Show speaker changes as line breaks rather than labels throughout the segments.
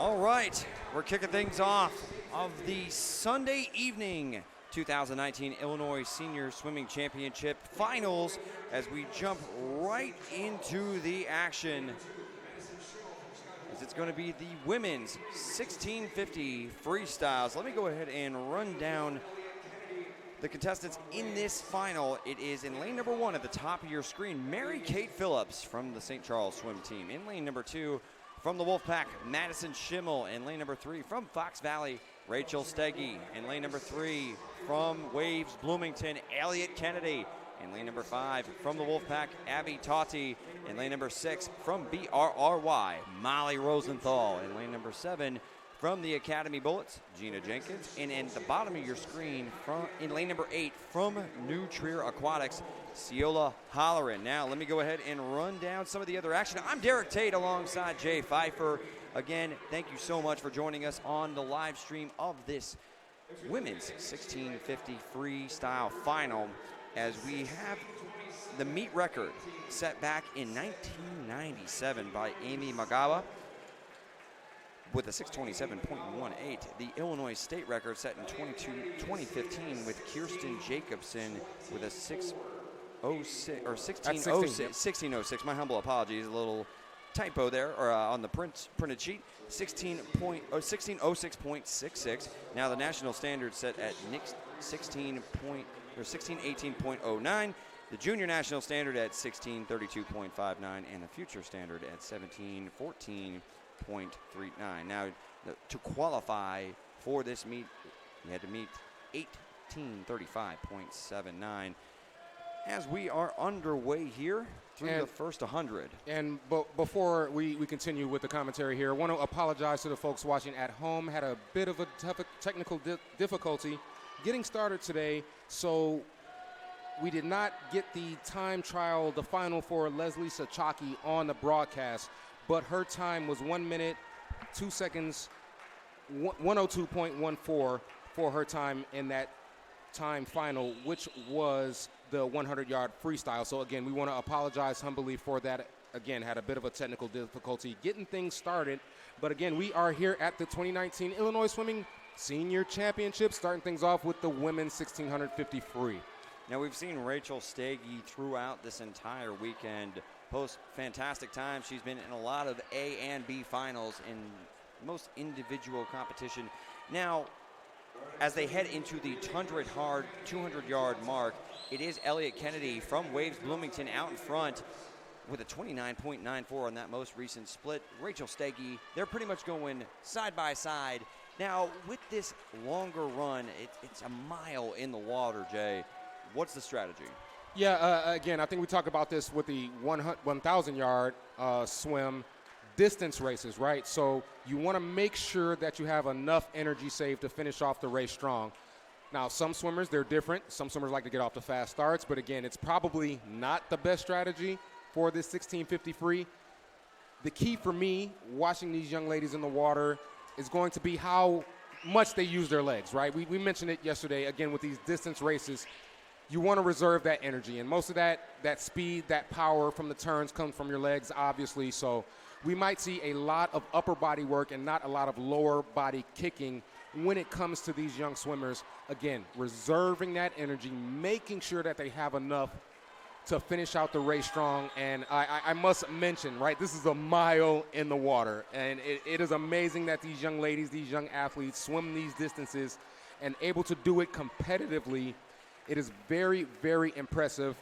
All right, we're kicking things off of the Sunday evening 2019 Illinois Senior Swimming Championship Finals as we jump right into the action. As it's going to be the women's 1650 freestyles. Let me go ahead and run down the contestants in this final. It is in lane number 1 at the top of your screen, Mary Kate Phillips from the St. Charles swim team. In lane number 2, from the Wolfpack, Madison Schimmel. In lane number 3, from Fox Valley, Rachel Steggy. In lane number 3, from Waves Bloomington, Elliott Kennedy. In lane number 5, from the Wolfpack, Abby Tauti. In lane number 6, from BRRY, Molly Rosenthal. In lane number 7, from the Academy Bullets, Gina Jenkins. And at the bottom of your screen, in lane number 8, from New Trier Aquatics, Ciola Holleran. Now, let me go ahead and run down some of the other action. I'm Derek Tate alongside Jay Pfeiffer. Again, thank you so much for joining us on the live stream of this women's 1650 freestyle final, as we have the meet record set back in 1997 by Amy Magawa with a 627.18. The Illinois state record set in 2015 with Kirsten Jacobson with a 1606. My humble apologies, a little typo there, or on the printed sheet. 1606.66. Now the national standard set at 1618.09. The junior national standard at 1632.59, and the future standard at 1714.39. Now, to qualify for this meet, you had to meet 1835.79. As we are underway here through the first 100.
And before we continue with the commentary here, I want to apologize to the folks watching at home. Had a bit of a technical difficulty getting started today, so we did not get the time trial, the final for Leslie Sachaki on the broadcast, but her time was 1 minute, 2 seconds, 102.14 for her time in that time final, which was the 100-yard freestyle. So again, we want to apologize humbly for that. Again, had a bit of a technical difficulty getting things started. But again, we are here at the 2019 Illinois Swimming Senior Championship, starting things off with the women's 1650 free.
Now, we've seen Rachel Steggy throughout this entire weekend post fantastic times. She's been in a lot of A and B finals in most individual competition. Now, as they head into the 200-yard mark, it is Elliott Kennedy from Waves Bloomington out in front with a 29.94 on that most recent split. Rachel Steggy, they're pretty much going side by side. Now, with this longer run, it's a mile in the water, Jay. What's the strategy?
Yeah, again, I think we talk about this with the 1,000-yard swim distance races, right? So you want to make sure that you have enough energy saved to finish off the race strong. Now, some swimmers, they're different. Some swimmers like to get off to fast starts, but again, it's probably not the best strategy for this 1650 free. The key for me, watching these young ladies in the water, is going to be how much they use their legs, right? We mentioned it yesterday, again, with these distance races. You want to reserve that energy, and most of that speed, that power from the turns comes from your legs, obviously. So we might see a lot of upper body work and not a lot of lower body kicking when it comes to these young swimmers. Again, reserving that energy, making sure that they have enough to finish out the race strong. And I must mention, right, this is a mile in the water, and it is amazing that these young ladies, these young athletes swim these distances and able to do it competitively. It is very, very impressive.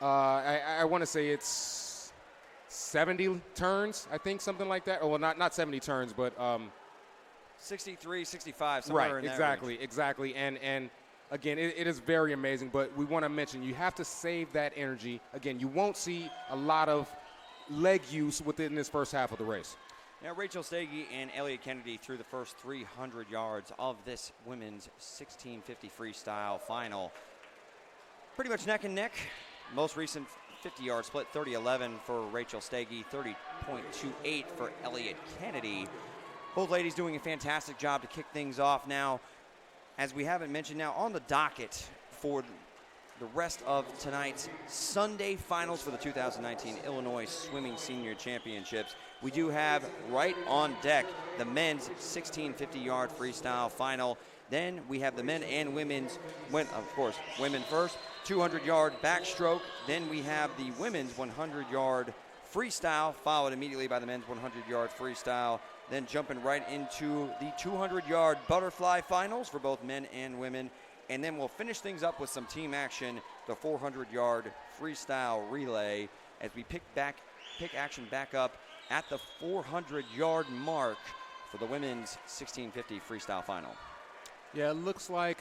I want to say it's 70 turns, I think, something like that. Oh, well, not 70 turns, but
63, 65, somewhere in that range.
Exactly. And again, it is very amazing. But we want to mention, you have to save that energy. Again, you won't see a lot of leg use within this first half of the race.
Now, Rachel Steggy and Elliott Kennedy through the first 300 yards of this women's 1650 freestyle final. Pretty much neck and neck. Most recent 50-yard split, 30-11 for Rachel Steggy, 30.28 for Elliott Kennedy. Both ladies doing a fantastic job to kick things off. Now, as we haven't mentioned, now on the docket for the rest of tonight's Sunday finals for the 2019 Illinois Swimming Senior Championships. We do have right on deck the men's 1650-yard freestyle final. Then we have the men and women's, of course, women first, 200-yard backstroke. Then we have the women's 100-yard freestyle, followed immediately by the men's 100-yard freestyle. Then jumping right into the 200-yard butterfly finals for both men and women. And then we'll finish things up with some team action, the 400-yard freestyle relay, as we pick action back up at the 400-yard mark for the women's 1650 freestyle final.
Yeah, it looks like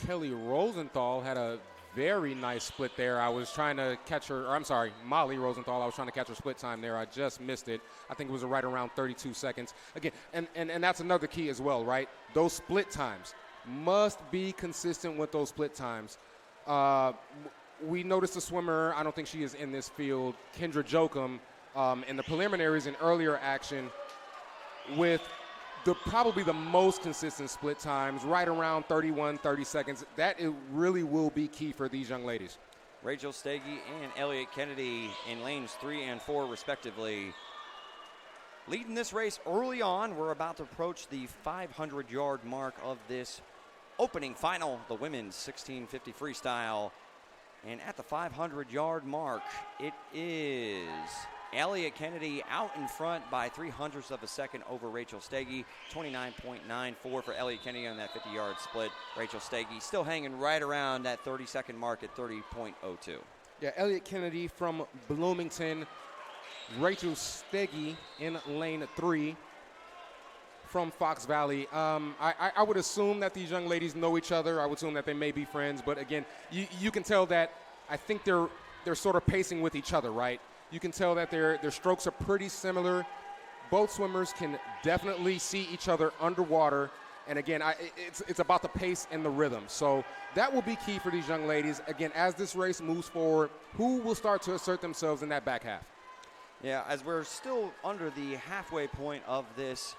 Kelly Rosenthal had a very nice split there. I was trying to catch her, or I'm sorry, Molly Rosenthal. I was trying to catch her split time there. I just missed it. I think it was right around 32 seconds. Again, and that's another key as well, right? Those split times must be consistent with those split times. We noticed a swimmer, I don't think she is in this field, Kendra Jokum, in the preliminaries and earlier action with probably the most consistent split times, right around 31, 30 seconds. That it really will be key for these young ladies.
Rachel Stagey and Elliott Kennedy in lanes 3 and 4 respectively, leading this race early on. We're about to approach the 500-yard mark of this opening final, the women's 1650 freestyle. And at the 500-yard mark, it is Elliott Kennedy out in front by 0.03 of a second over Rachel Stagey. 29.94 for Elliott Kennedy on that 50-yard split. Rachel Stagey still hanging right around that 30-second mark at 30.02.
Yeah, Elliott Kennedy from Bloomington. Rachel Stagey in lane 3 from Fox Valley. I would assume that these young ladies know each other. I would assume that they may be friends. But again, you can tell that I think they're sort of pacing with each other, right? You can tell that their strokes are pretty similar. Both swimmers can definitely see each other underwater. And again, it's about the pace and the rhythm. So that will be key for these young ladies. Again, as this race moves forward, who will start to assert themselves in that back half?
Yeah, as we're still under the halfway point of this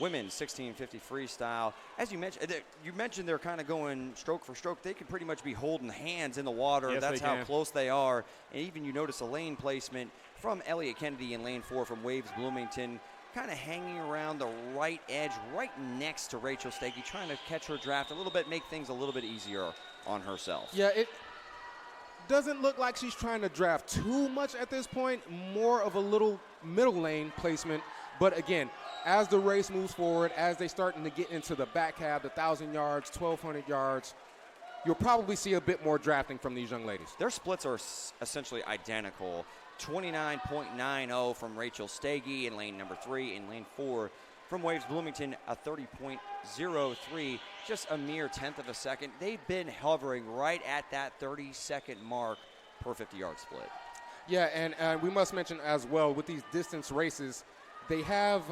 women's 1650 freestyle. As you mentioned they're kind of going stroke for stroke. They can pretty much be holding hands in the water.
Yes,
that's how close they are. And even you notice a lane placement from Elliott Kennedy in lane 4 from Waves Bloomington, kind of hanging around the right edge, right next to Rachel Stagey, trying to catch her draft a little bit, make things a little bit easier on herself.
Yeah, it doesn't look like she's trying to draft too much at this point, more of a little middle lane placement. But again, as the race moves forward, as they starting to get into the back half, the 1,000 yards, 1,200 yards, you'll probably see a bit more drafting from these young ladies.
Their splits are essentially identical. 29.90 from Rachel Stagey in lane number 3. In lane 4 from Waves Bloomington, a 30.03, just a mere 1/10 of a second. They've been hovering right at that 30-second mark per 50-yard split.
Yeah, and we must mention as well, with these distance races, they have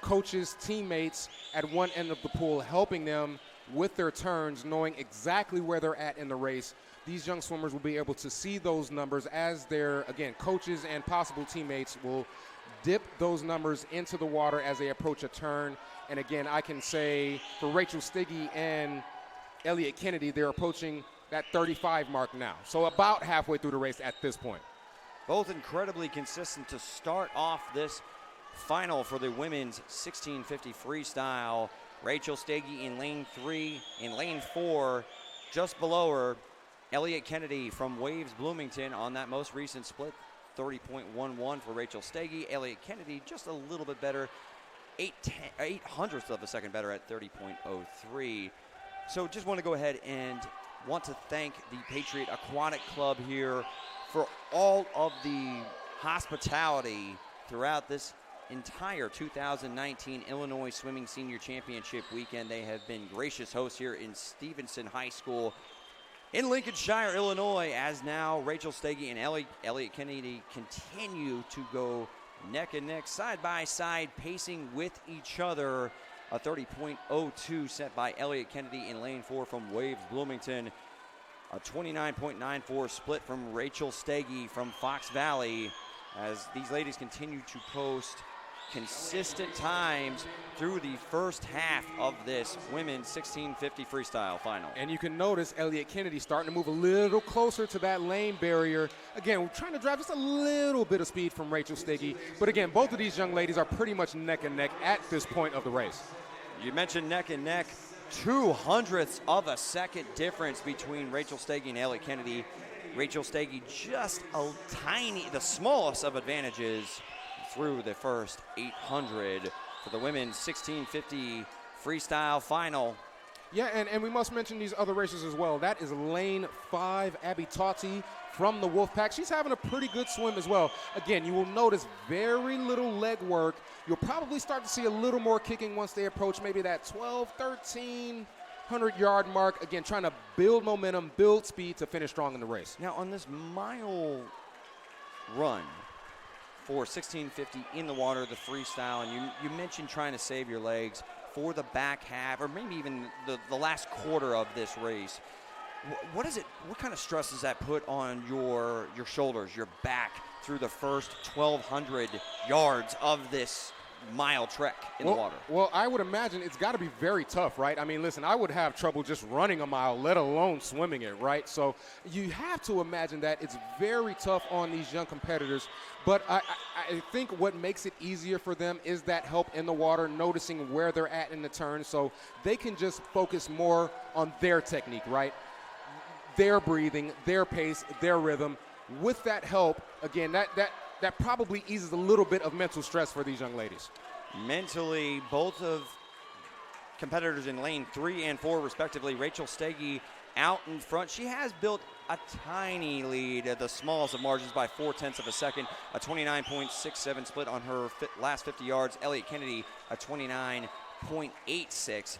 coaches, teammates at one end of the pool helping them with their turns, knowing exactly where they're at in the race. These young swimmers will be able to see those numbers as their, again, coaches and possible teammates will dip those numbers into the water as they approach a turn. And again, I can say for Rachel Stagey and Elliott Kennedy, they're approaching that 35 mark now. So about halfway through the race at this point.
Both incredibly consistent to start off this final for the women's 1650 freestyle. Rachel Stagey in lane 3. In lane 4, just below her, Elliott Kennedy from Waves Bloomington on that most recent split. 30.11 for Rachel Stagey. Elliott Kennedy just a little bit better, 0.08 of a second better at 30.03. So just want to go ahead and want to thank the Patriot Aquatic Club here for all of the hospitality throughout this entire 2019 Illinois Swimming Senior Championship weekend. They have been gracious hosts here in Stevenson High School in Lincolnshire, Illinois, as now Rachel Stagey and Elliott Kennedy continue to go neck and neck, side by side, pacing with each other. A 30.02 set by Elliott Kennedy in lane 4 from Waves Bloomington. A 29.94 split from Rachel Stagey from Fox Valley, as these ladies continue to post consistent times through the first half of this women's 1650 freestyle final.
And you can notice Elliott Kennedy starting to move a little closer to that lane barrier. Again, we're trying to drive just a little bit of speed from Rachel Steggy. But again, both of these young ladies are pretty much neck and neck at this point of the race.
You mentioned neck and neck. 0.02 of a second difference between Rachel Steggy and Elliott Kennedy. Rachel Steggy just the smallest of advantages through the first 800 for the women's 1650 freestyle final.
Yeah, and we must mention these other races as well. That is lane 5, Abby Tauti from the Wolfpack. She's having a pretty good swim as well. Again, you will notice very little leg work. You'll probably start to see a little more kicking once they approach maybe that 1,300-yard mark. Again, trying to build momentum, build speed to finish strong in the race.
Now, on this mile run for 1650 in the water, the freestyle, and you mentioned trying to save your legs for the back half, or maybe even the last quarter of this race. What kind of stress does that put on your shoulders, your back through the first 1,200 yards of this mile trek in the water?
Well, I would imagine it's got to be very tough, right? I mean, listen, I would have trouble just running a mile, let alone swimming it, right? So you have to imagine that it's very tough on these young competitors. But I think what makes it easier for them is that help in the water, noticing where they're at in the turn, so they can just focus more on their technique, right? Their breathing, their pace, their rhythm. With that help, again, that probably eases a little bit of mental stress for these young ladies.
Mentally, both of competitors in lane 3 and 4, respectively. Rachel Steggy out in front. She has built a tiny lead at the smallest of margins by 0.4 of a second, a 29.67 split on her last 50 yards. Elliott Kennedy, a 29.86.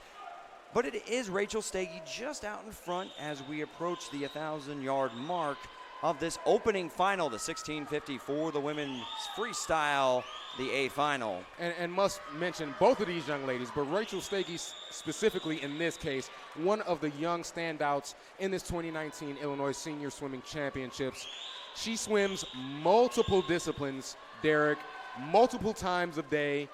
But it is Rachel Steggy just out in front as we approach the 1,000-yard mark of this opening final, the 1650 for the women's freestyle, the A final.
And must mention both of these young ladies, but Rachel Steggy specifically in this case, one of the young standouts in this 2019 Illinois Senior Swimming Championships. She swims multiple disciplines, Derek, multiple times a day.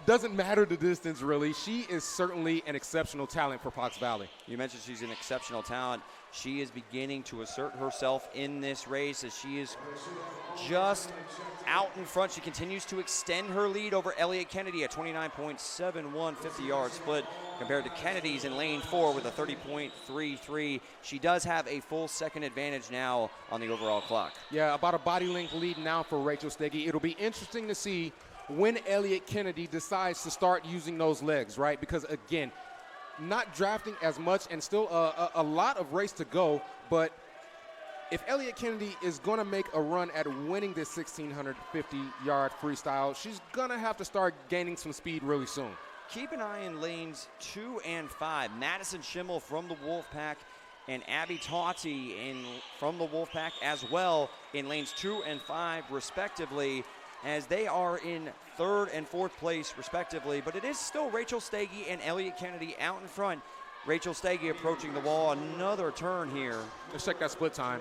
Doesn't matter the distance, really. She is certainly an exceptional talent for Fox Valley.
You mentioned she's an exceptional talent. She is beginning to assert herself in this race as she is just out in front. She continues to extend her lead over Elliott Kennedy at 29.71 50-yard split compared to Kennedy's in lane 4 with a 30.33. She does have a full second advantage now on the overall clock.
Yeah, about a body length lead now for Rachel Steggy. It'll be interesting to see when Elliott Kennedy decides to start using those legs, right? Because, again, not drafting as much and still a lot of race to go, but if Elliott Kennedy is going to make a run at winning this 1,650-yard freestyle, she's going to have to start gaining some speed really soon.
Keep an eye in lanes 2 and 5. Madison Schimmel from the Wolfpack and Abby Tauti from the Wolfpack as well in lanes 2 and 5 respectively, as they are in 3rd and 4th place respectively. But it is still Rachel Steggy and Elliott Kennedy out in front. Rachel Steggy approaching the wall. Another turn here.
Let's check that split time.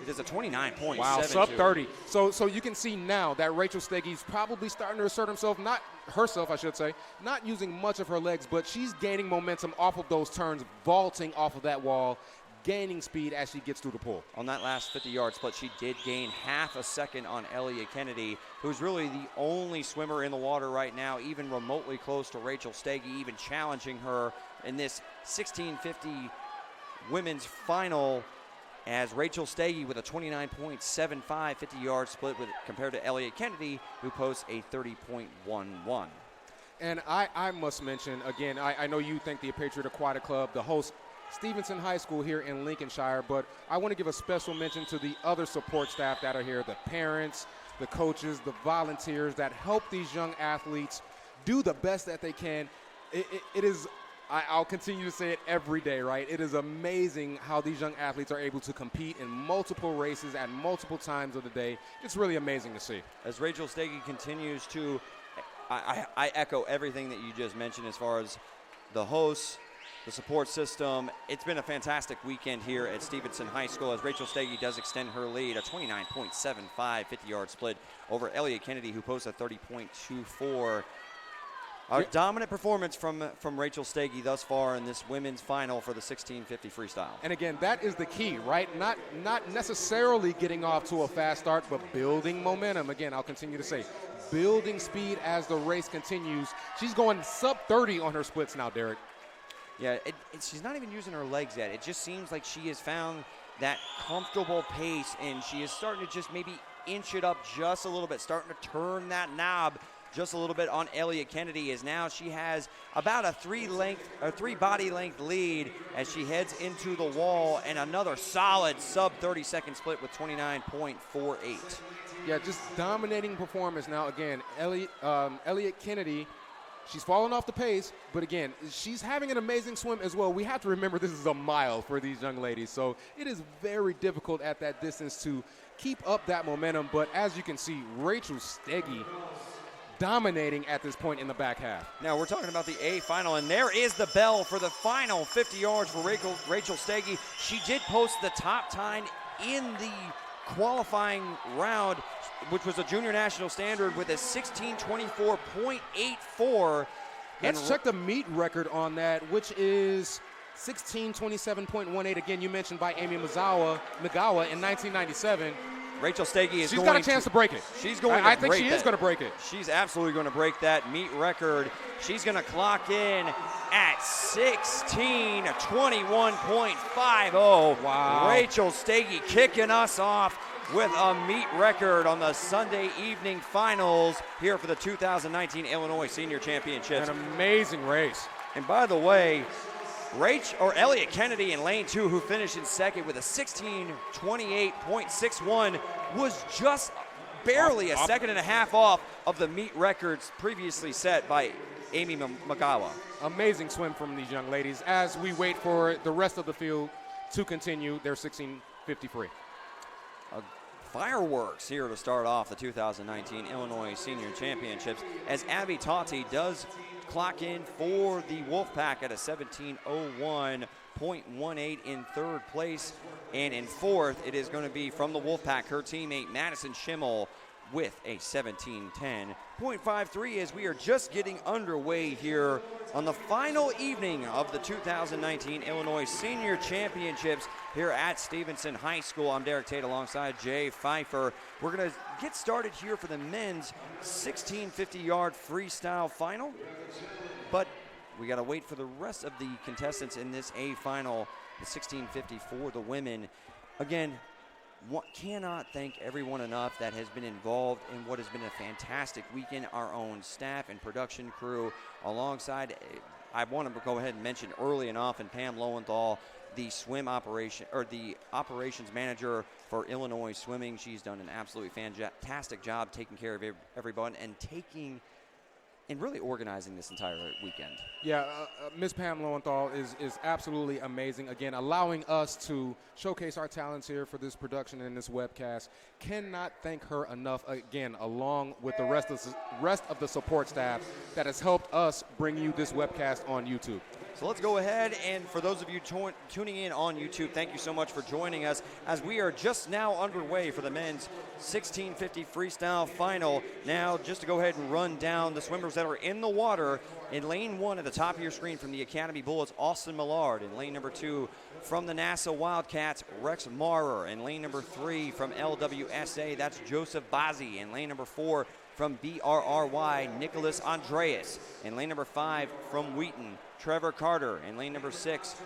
It is a 29.72.
Wow, sub 30. So you can see now that Rachel Steggy's probably starting to assert not using much of her legs, but she's gaining momentum off of those turns, vaulting off of that wall, gaining speed as she gets through the pool.
On that last 50-yard split, she did gain half a second on Elliott Kennedy, who's really the only swimmer in the water right now, even remotely close to Rachel Steggy, even challenging her in this 1650 women's final, as Rachel Steggy with a 29.75 50-yard split compared to Elliott Kennedy, who posts a 30.11.
And I must mention, again, I know you think the Patriot Aquatic Club, the host, Stevenson High School here in Lincolnshire, but I want to give a special mention to the other support staff that are here, the parents, the coaches, the volunteers that help these young athletes do the best that they can. It is, I'll continue to say it every day, right? It is amazing how these young athletes are able to compete in multiple races at multiple times of the day. It's really amazing to see.
As Rachel Steggy continues to, I echo everything that you just mentioned as far as the hosts, the support system. It's been a fantastic weekend here at Stevenson High School as Rachel Steggy does extend her lead, a 29.75 50-yard split over Elliott Kennedy, who posts a 30.24. A dominant performance from Rachel Steggy thus far in this women's final for the 1650 freestyle.
And again, that is the key, right? Not necessarily getting off to a fast start, but building momentum. Again, I'll continue to say, building speed as the race continues. She's going sub 30 on her splits now, Derek.
Yeah, she's not even using her legs yet. It just seems like she has found that comfortable pace, and she is starting to just maybe inch it up just a little bit, starting to turn that knob just a little bit on Elliott Kennedy, as now she has about a three body length lead as she heads into the wall, and another solid sub 30-second split with 29.48.
Yeah, just dominating performance now. Again, Elliott Kennedy, she's fallen off the pace, but again, she's having an amazing swim as well. We have to remember this is a mile for these young ladies, so it is very difficult at that distance to keep up that momentum. But as you can see, Rachel Steggy dominating at this point in the back half.
Now we're talking about the A final, and there is the bell for the final 50 yards for Rachel Steggy. She did post the top time in the qualifying round, which was a junior national standard, with a 16:24.84.
Let's check the meet record on that, which is 16:27.18. Again, you mentioned by Amy Magawa in 1997.
Rachel Steggy is
She's got a chance to break it.
She's going to
I think
break
she
that.
is going to break it.
She's absolutely going to break that meet record. She's going to clock in at 16:21.50.
Wow.
Rachel Steggy kicking us off with a meet record on the Sunday evening finals here for the 2019 Illinois Senior Championships.
An amazing race.
And by the way, Elliott Kennedy in lane 2, who finished in second with a 16:28.61, was just barely a second and a half off of the meet records previously set by Amy Magawa.
Amazing swim from these young ladies as we wait for the rest of the field to continue their 1650 free.
Fireworks here to start off the 2019 Illinois Senior Championships as Abby Tauti does clock in for the Wolfpack at a 17:01.18 in third place. And in fourth, it is going to be from the Wolfpack, her teammate Madison Schimmel with a 17:10.53 as we are just getting underway here on the final evening of the 2019 Illinois Senior Championships here at Stevenson High School. I'm Derek Tate alongside Jay Pfeiffer. We're going to get started here for the men's 1650-yard freestyle final, but we got to wait for the rest of the contestants in this A final, the 1650 for the women. Again, cannot thank everyone enough that has been involved in what has been a fantastic weekend. Our own staff and production crew alongside, I want to go ahead and mention early and often Pam Lowenthal, the swim operation, or the operations manager for Illinois Swimming. She's done an absolutely fantastic job taking care of everyone and really organizing this entire weekend.
Yeah, Ms. Pam Lowenthal is absolutely amazing. Again, allowing us to showcase our talents here for this production and this webcast. Cannot thank her enough, again, along with the rest of the support staff that has helped us bring you this webcast on YouTube.
So let's go ahead, and for those of you tuning in on YouTube, thank you so much for joining us as we are just now underway for the men's 1650 freestyle final. Now, just to go ahead and run down the swimmers that are in the water. In lane 1 at the top of your screen from the Academy Bullets, Austin Millard. In lane number 2 from the NASA Wildcats, Rex Maurer. In lane number 3 from LWSA, that's Joseph Bazzi. In lane number 4 from BRRY, Nicholas Andreas. In lane number 5 from Wheaton, Trevor Carter. In lane number 6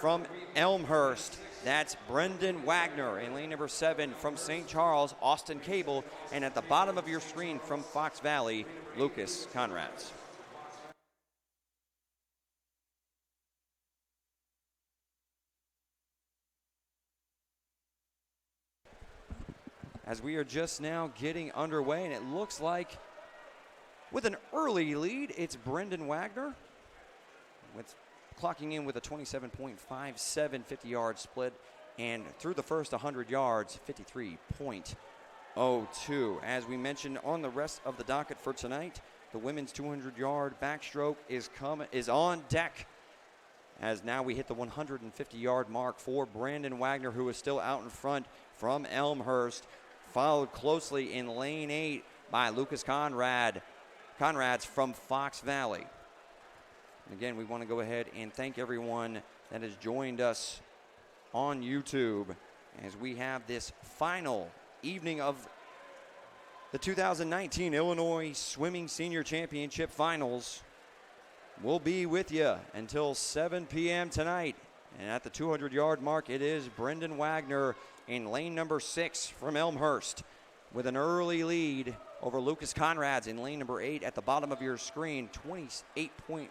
from Elmhurst, that's Brendan Wagner. In lane number 7 from St. Charles, Austin Cable. And at the bottom of your screen from Fox Valley, Lucas Conrads. As we are just now getting underway, and it looks like with an early lead, it's Brendan Wagner clocking in with a 27.57 50-yard split, and through the first 100 yards, 53.02. As we mentioned on the rest of the docket for tonight, the women's 200-yard backstroke is on deck. as now we hit the 150-yard mark for Brandon Wagner, who is still out in front from Elmhurst, followed closely in lane 8 by Lucas Conrad's from Fox Valley. And again, we want to go ahead and thank everyone that has joined us on YouTube as we have this final evening of the 2019 Illinois Swimming Senior Championship Finals. We'll be with you until 7 p.m. tonight. And at the 200-yard mark, it is Brendan Wagner in lane number 6 from Elmhurst with an early lead over Lucas Conrad's in lane number 8 at the bottom of your screen. 28.57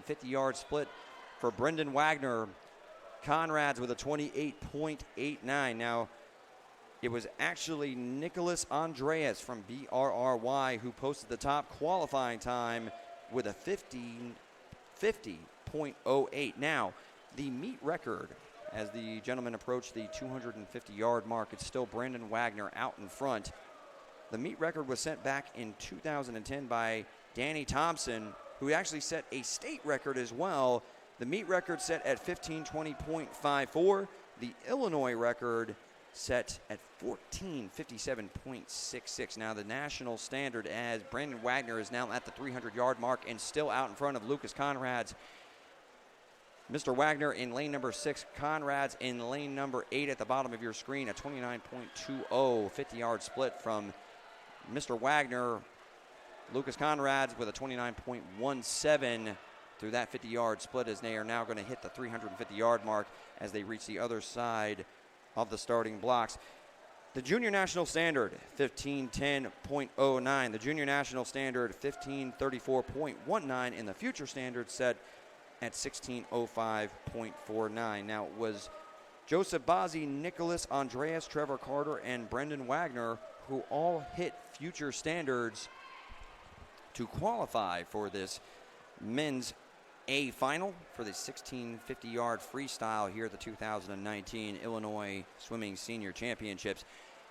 50-yard split for Brendan Wagner. Conrad's with a 28.89. Now, it was actually Nicholas Andreas from BRRY who posted the top qualifying time with a 50.08. Now, the meet record, as the gentleman approached the 250-yard mark, it's still Brandon Wagner out in front. The meet record was set back in 2010 by Danny Thompson, who actually set a state record as well. The meet record set at 15:20.54. The Illinois record set at 14:57.66. Now the national standard, as Brandon Wagner is now at the 300-yard mark and still out in front of Lucas Conrad's. Mr. Wagner in lane number 6, Conrad's in lane number 8 at the bottom of your screen, a 29.20 50-yard split from Mr. Wagner. Lucas Conrad's with a 29.17 through that 50-yard split, as they are now going to hit the 350-yard mark as they reach the other side of the starting blocks. The junior national standard, 15:10.09. The junior national standard, 15:34.19. And the future standard set at 16:05.49. Now, it was Joseph Bazzi, Nicholas Andreas, Trevor Carter, and Brendan Wagner who all hit future standards to qualify for this men's A final for the 1650-yard freestyle here at the 2019 Illinois Swimming Senior Championships.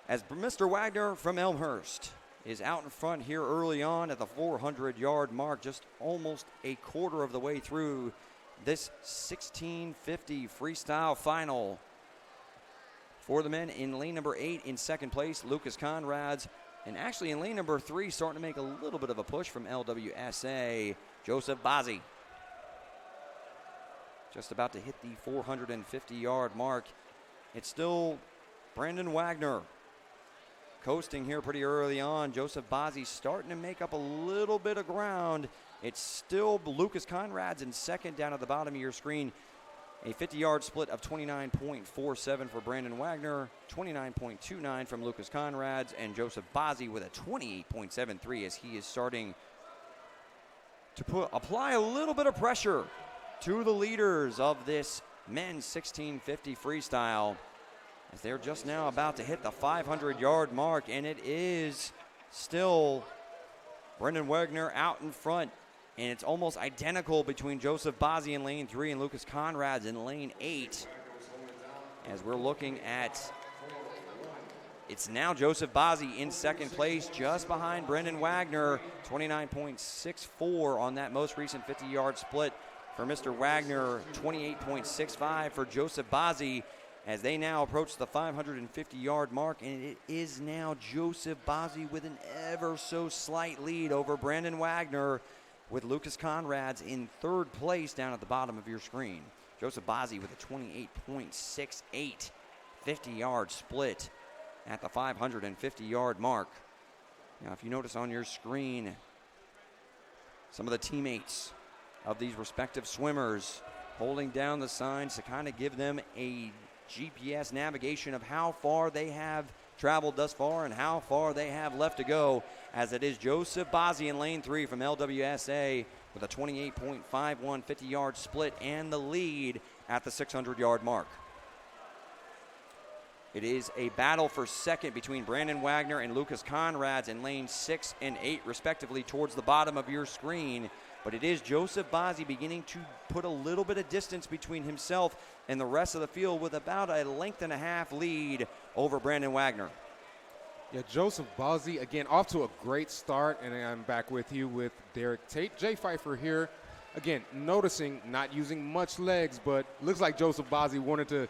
As Mr. Wagner from Elmhurst is out in front here early on at the 400-yard mark, just almost a quarter of the way through this 1650 freestyle final. For the men in lane number 8 in second place, Lucas Conrad's, and actually in lane number 3 starting to make a little bit of a push from LWSA, Joseph Bazzi. Just about to hit the 450-yard mark. It's still Brandon Wagner coasting here pretty early on. Joseph Bazzi starting to make up a little bit of ground. It's still Lucas Conrad's in second down at the bottom of your screen. A 50-yard split of 29.47 for Brandon Wagner, 29.29 from Lucas Conrad's, and Joseph Bazzi with a 28.73 as he is starting to apply a little bit of pressure to the leaders of this men's 1650 freestyle, as they're just now about to hit the 500-yard mark, and it is still Brendan Wagner out in front, and it's almost identical between Joseph Bazzi in lane 3 and Lucas Conrad's in lane 8, as we're looking at, it's now Joseph Bazzi in second place, just behind Brendan Wagner, 29.64 on that most recent 50-yard split. For Mr. Wagner, 28.65 for Joseph Bazzi, as they now approach the 550-yard mark, and it is now Joseph Bazzi with an ever so slight lead over Brandon Wagner, with Lucas Conrad's in third place down at the bottom of your screen. Joseph Bazzi with a 28.68 50-yard split at the 550-yard mark. Now, if you notice on your screen, some of the teammates of these respective swimmers holding down the signs to kind of give them a GPS navigation of how far they have traveled thus far and how far they have left to go, as it is Joseph Bazzi in lane 3 from LWSA with a 28.51 50-yard split and the lead at the 600-yard mark. It is a battle for second between Brandon Wagner and Lucas Conrad's in lane 6 and 8 respectively towards the bottom of your screen. But it is Joseph Bazzi beginning to put a little bit of distance between himself and the rest of the field, with about a length and a half lead over Brandon Wagner.
Yeah, Joseph Bazzi, again, off to a great start, and I'm back with you with Derek Tate. Jay Pfeiffer here. Again, noticing not using much legs, but looks like Joseph Bazzi wanted to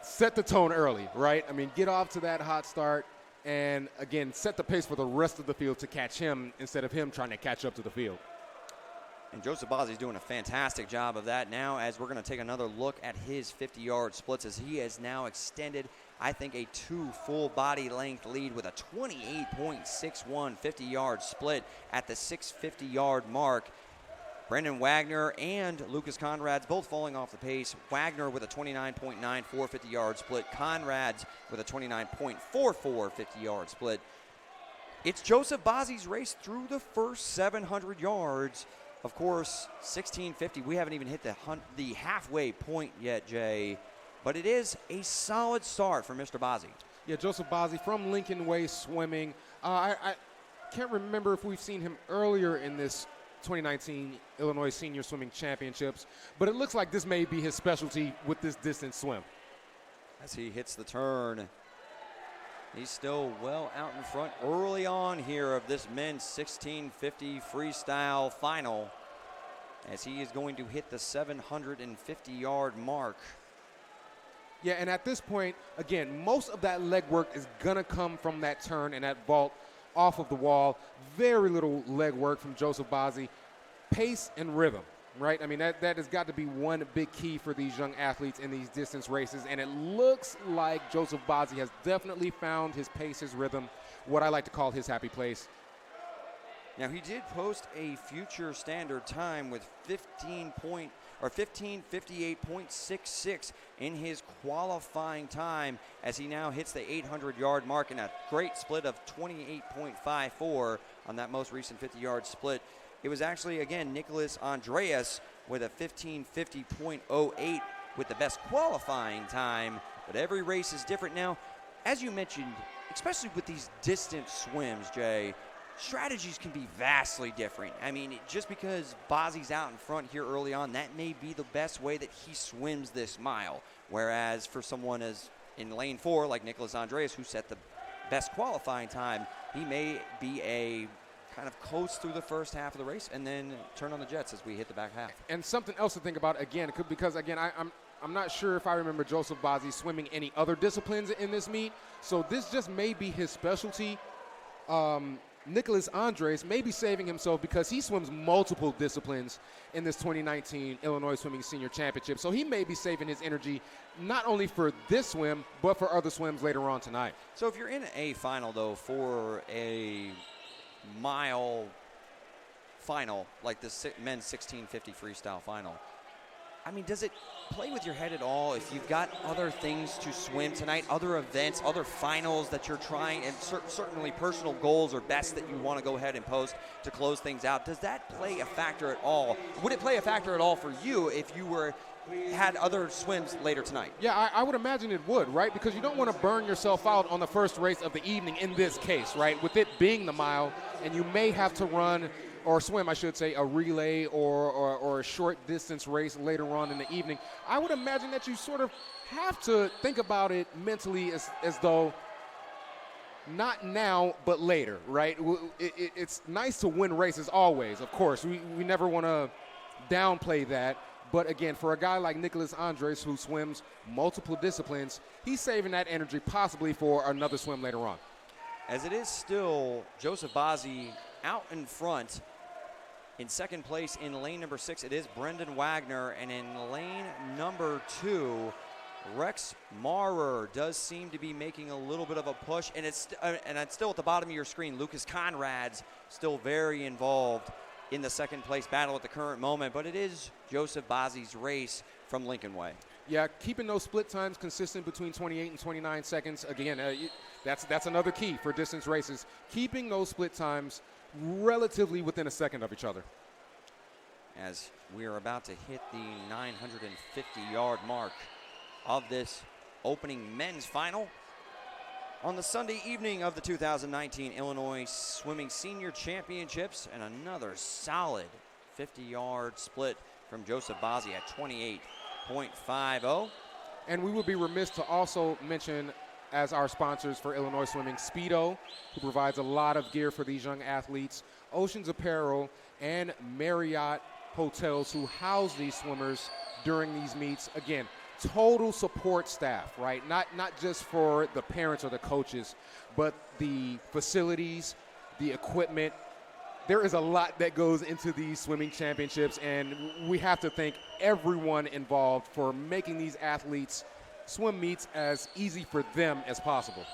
set the tone early, right? I mean, get off to that hot start and, again, set the pace for the rest of the field to catch him instead of him trying to catch up to the field.
And Joseph Bazzi's doing a fantastic job of that now, as we're going to take another look at his 50-yard splits, as he has now extended, I think, a 2 full body length lead with a 28.61 50-yard split at the 650-yard mark. Brendan Wagner and Lucas Conrad's both falling off the pace. Wagner with a 29.94 50-yard split. Conrad's with a 29.44 50-yard split. It's Joseph Bazzi's race through the first 700 yards. Of course, 1650, we haven't even hit the halfway point yet, Jay. But it is a solid start for Mr. Bazzi.
Yeah, Joseph Bazzi from Lincoln Way Swimming. I can't remember if we've seen him earlier in this 2019 Illinois Senior Swimming Championships, but it looks like this may be his specialty with this distance swim.
As he hits the turn, he's still well out in front early on here of this men's 1650 freestyle final, as he is going to hit the 750-yard mark.
Yeah, and at this point, again, most of that leg work is going to come from that turn and that vault off of the wall. Very little leg work from Joseph Bazzi. Pace and rhythm, right? I mean, that has got to be one big key for these young athletes in these distance races, and it looks like Joseph Bazzi has definitely found his pace, his rhythm, what I like to call his happy place.
Now, he did post a future standard time with 15:58.66 in his qualifying time, as he now hits the 800-yard mark in a great split of 28.54 on that most recent 50-yard split. It was actually, again, Nicholas Andreas with a 15:50.08 with the best qualifying time, but every race is different. Now, as you mentioned, especially with these distance swims, Jay, strategies can be vastly different. I mean, just because Bazzi's out in front here early on, that may be the best way that he swims this mile. Whereas for someone as in lane 4, like Nicholas Andreas, who set the best qualifying time, he may be a kind of coast through the first half of the race and then turn on the jets as we hit the back half.
And something else to think about, again, because, again, I'm not sure if I remember Joseph Bazzi swimming any other disciplines in this meet, so this just may be his specialty. Nicholas Andres may be saving himself because he swims multiple disciplines in this 2019 Illinois Swimming Senior Championship. So he may be saving his energy not only for this swim, but for other swims later on tonight.
So if you're in a final, though, for a mile final, like the men's 1650 freestyle final, I mean, does it play with your head at all if you've got other things to swim tonight, other events, other finals that you're trying, and certainly personal goals or best that you want to go ahead and post to close things out? Does that play a factor at all? Would it play a factor at all for you if you had other swims later tonight?
Yeah, I would imagine it would, right? Because you don't want to burn yourself out on the first race of the evening in this case, right? With it being the mile, and you may have to run or swim, I should say, a relay or a short distance race later on in the evening. I would imagine that you sort of have to think about it mentally as though not now, but later, right? It's nice to win races always, of course. We never want to downplay that. But again, for a guy like Nicholas Andres, who swims multiple disciplines, he's saving that energy possibly for another swim later on.
As it is still Joseph Bazzi out in front. In second place in lane number 6, it is Brendan Wagner. And in lane number 2, Rex Maurer does seem to be making a little bit of a push. And it's still at the bottom of your screen. Lucas Conrad's still very involved in the second place battle at the current moment. But it is Joseph Bazzi's race from Lincoln Way.
Yeah, keeping those split times consistent between 28 and 29 seconds. Again, that's another key for distance races. Keeping those split times relatively within a second of each other.
As we are about to hit the 950-yard mark of this opening men's final on the Sunday evening of the 2019 Illinois Swimming Senior Championships, and another solid 50-yard split from Joseph Bazzi at 28.50.
And we would be remiss to also mention, as our sponsors for Illinois Swimming, Speedo, who provides a lot of gear for these young athletes, Oceans Apparel, and Marriott hotels who house these swimmers during these meets. Again, total support staff, right? Not just for the parents or the coaches, but the facilities, the equipment. There is a lot that goes into these swimming championships, and we have to thank everyone involved for making these athletes swim meets as easy for them as possible.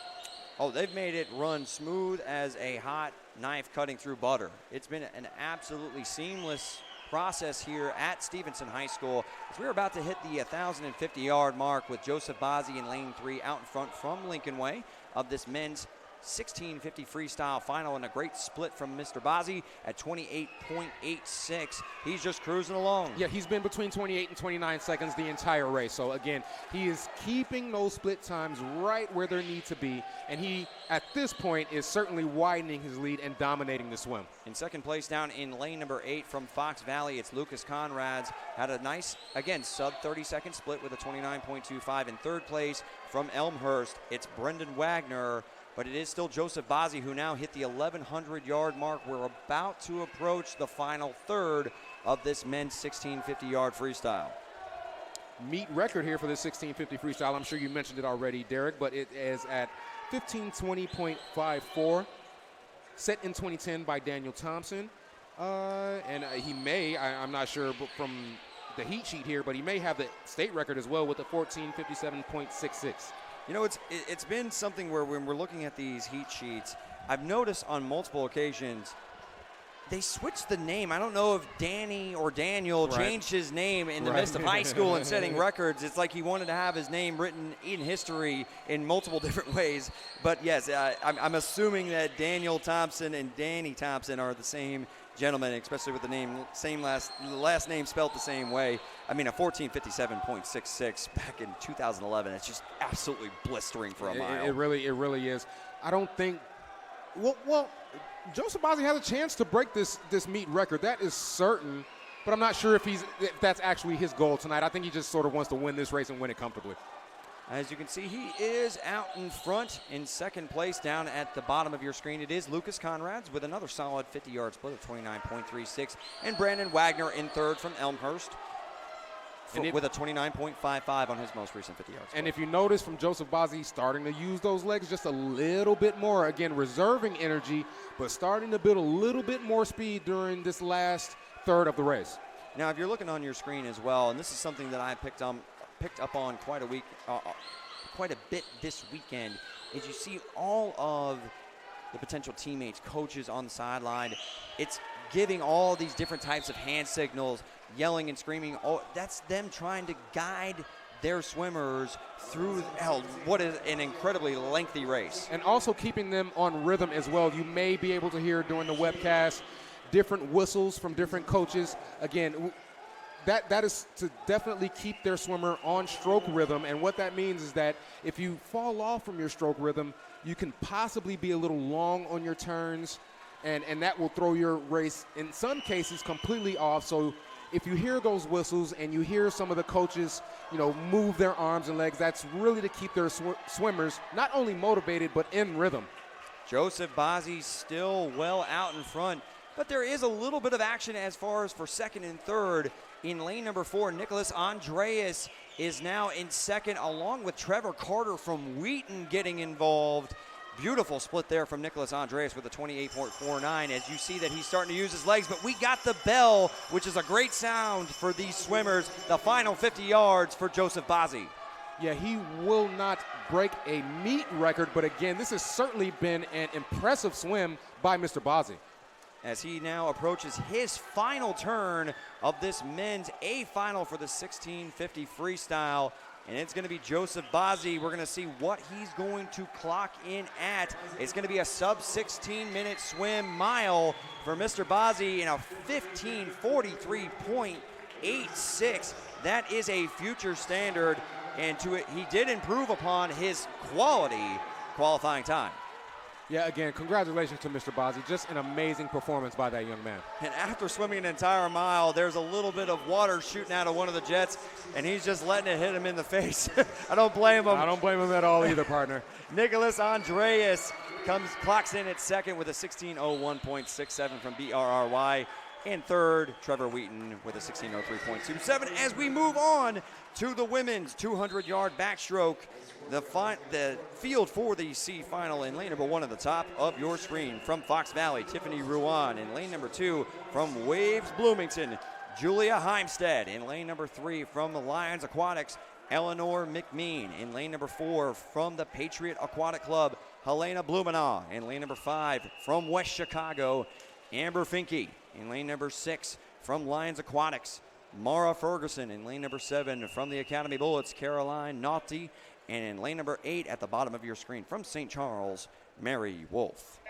Oh, they've made it run smooth as a hot knife cutting through butter. It's been an absolutely seamless process here at Stevenson High School as we're about to hit the 1,050-yard mark with Joseph Bazzi in lane 3 out in front from Lincoln Way of this men's 1650 freestyle final, and a great split from Mr. Bazzi at 28.86. He's just cruising along.
Yeah, he's been between 28 and 29 seconds the entire race. So again, he is keeping those split times right where they need to be, and he at this point is certainly widening his lead and dominating the swim.
In second place down in lane number 8 from Fox Valley, it's Lucas Conrads. Had a nice, again, sub 30-second split with a 29.25. In third place from Elmhurst, it's Brendan Wagner. But it is still Joseph Bazzi who now hit the 1,100-yard mark. We're about to approach the final third of this men's 1650-yard freestyle.
Meet record here for the 1650 freestyle. I'm sure you mentioned it already, Derek, but it is at 1520.54, set in 2010 by Daniel Thompson. And he may, I'm not sure but from the heat sheet here, but he may have the state record as well with a 1457.66.
You know, it's been something where when we're looking at these heat sheets, I've noticed on multiple occasions they switched the name. I don't know if Danny or Daniel changed his name in the midst of high school and setting records. It's like he wanted to have his name written in history in multiple different ways. But yes, I'm assuming that Daniel Thompson and Danny Thompson are the same gentleman, especially with the name last name spelled the same way. I mean, a 1457.66 back in 2011. It's just absolutely blistering for a mile.
It really is. I don't think. Well, Joseph Bazzi has a chance to break this meet record. That is certain, but I'm not sure if that's actually his goal tonight. I think he just sort of wants to win this race and win it comfortably.
As you can see, he is out in front in second place. Down at the bottom of your screen, it is Lucas Conrads with another solid 50-yard split of 29.36, and Brandon Wagner in third from Elmhurst with a 29.55 on his most recent 50-yard split.
And if you notice from Joseph Bazzi starting to use those legs just a little bit more, again, reserving energy, but starting to build a little bit more speed during this last third of the race.
Now, if you're looking on your screen as well, and this is something that I picked up on quite a bit this weekend, is you see all of the potential teammates, coaches on the sideline. It's giving all these different types of hand signals, yelling and screaming. Oh, that's them trying to guide their swimmers through what is an incredibly lengthy race.
And also keeping them on rhythm as well. You may be able to hear during the webcast different whistles from different coaches. Again, that is to definitely keep their swimmer on stroke rhythm, and what that means is that if you fall off from your stroke rhythm, you can possibly be a little long on your turns, and that will throw your race, in some cases, completely off. So if you hear those whistles and you hear some of the coaches, move their arms and legs, that's really to keep their swimmers not only motivated but in rhythm.
Joseph Bazzi still well out in front, but there is a little bit of action as far as for second and third. In lane number 4, Nicholas Andreas is now in second, along with Trevor Carter from Wheaton getting involved. Beautiful split there from Nicholas Andreas with a 28.49. As you see that he's starting to use his legs, but we got the bell, which is a great sound for these swimmers. The final 50 yards for Joseph Bazzi.
Yeah, he will not break a meet record, but again, this has certainly been an impressive swim by Mr. Bazzi.
As he now approaches his final turn of this men's A final for the 1650 freestyle. And it's going to be Joseph Bazzi. We're going to see what he's going to clock in at. It's going to be a sub 16-minute swim mile for Mr. Bazzi in a 15:43.86. That is a future standard, and he did improve upon his qualifying time.
Yeah, again, congratulations to Mr. Bazzi. Just an amazing performance by that young man.
And after swimming an entire mile, there's a little bit of water shooting out of one of the jets, and he's just letting it hit him in the face. I don't blame him.
I don't blame him at all either, partner.
Nicholas Andreas clocks in at second with a 16:01.67 from BRRY. And third, Trevor Wheaton with a 16:03.27. As we move on to the women's 200-yard backstroke, the field for the C final in lane number 1 at the top of your screen. From Fox Valley, Tiffany Ruan. In lane number 2, from Waves Bloomington, Julia Heimstead. In lane number 3, from the Lions Aquatics, Eleanor Mcmean. In lane number 4, from the Patriot Aquatic Club, Helena Blumenau. In lane number 5, from West Chicago, Amber Finke. In lane number 6, from Lions Aquatics, Mara Ferguson. In lane number 7, from the Academy Bullets, Caroline Naughty. And in lane number 8 at the bottom of your screen, from St. Charles, Mary Wolf.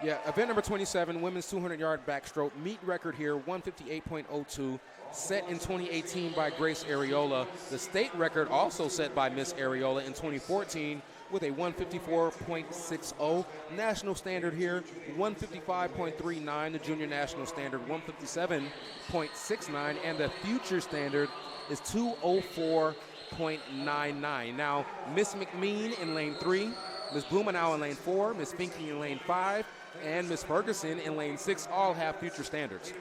Yeah, event number 27, women's 200-yard backstroke. Meet record here, 158.02, set in 2018 by Grace Areola. The state record also set by Miss Areola in 2014 with a 154.60. National standard here, 155.39. The junior national standard, 157.69. And the future standard is 204.99. Now, Miss McMean in lane 3, Miss Blumenau in lane 4, Miss Finke in lane 5, and Miss Ferguson in lane 6 all have future standards.